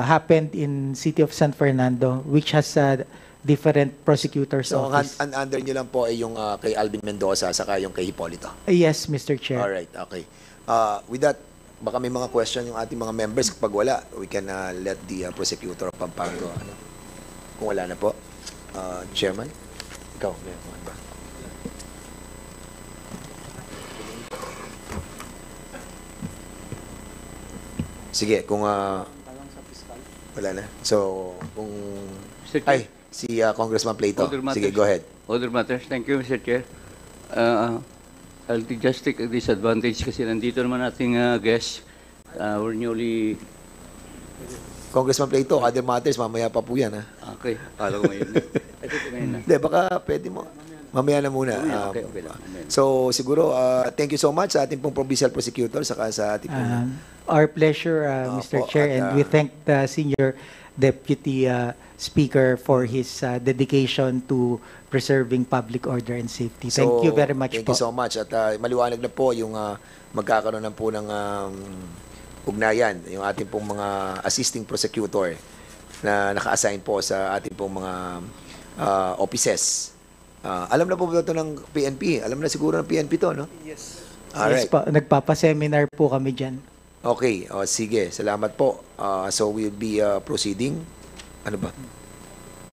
happened in City of San Fernando, which has different prosecutors' So, office. under nyo lang po ay yung kay Alvin Mendoza saka yung kay Hipolito. Yes, Mr. Chair. Alright, okay. With that, baka may mga question yung ating mga members. Kapag wala, we can let the prosecutor of Pampanga. Kung wala na po. Chairman? Ikaw, may mga ba? Sige, kung wala na. So, kung ay, si Congressman Plato. Sige, go ahead. Other matters. Thank you, Mr. Chair. I'll just take this advantage kasi nandito naman ating guest. We're newly... Congressman Plato, other matters, mamaya pa po yan, ha? Okay, kala ko ngayon. Ito po ngayon na. Hindi, baka pwede mo. Mamaya na muna. Okay, okay lang. So, siguro, thank you so much sa ating pong provincial prosecutor saka sa ating pong... Our pleasure, Mr. Chair, and we thank the Senior Deputy Speaker for his dedication to preserving public order and safety. Thank you very much Thank po. you so much. At maliwanag na po yung magkakaroon na po ng ugnayan, yung ating pong mga assisting prosecutor na naka-assign po sa ating pong mga offices. Alam na po ba ito ng PNP? Alam na siguro ng PNP to, no? Yes. Alright. Yes po, nagpapa-seminar po kami dyan. Okay, sige. Salamat po. So we'll be proceeding. Ano ba?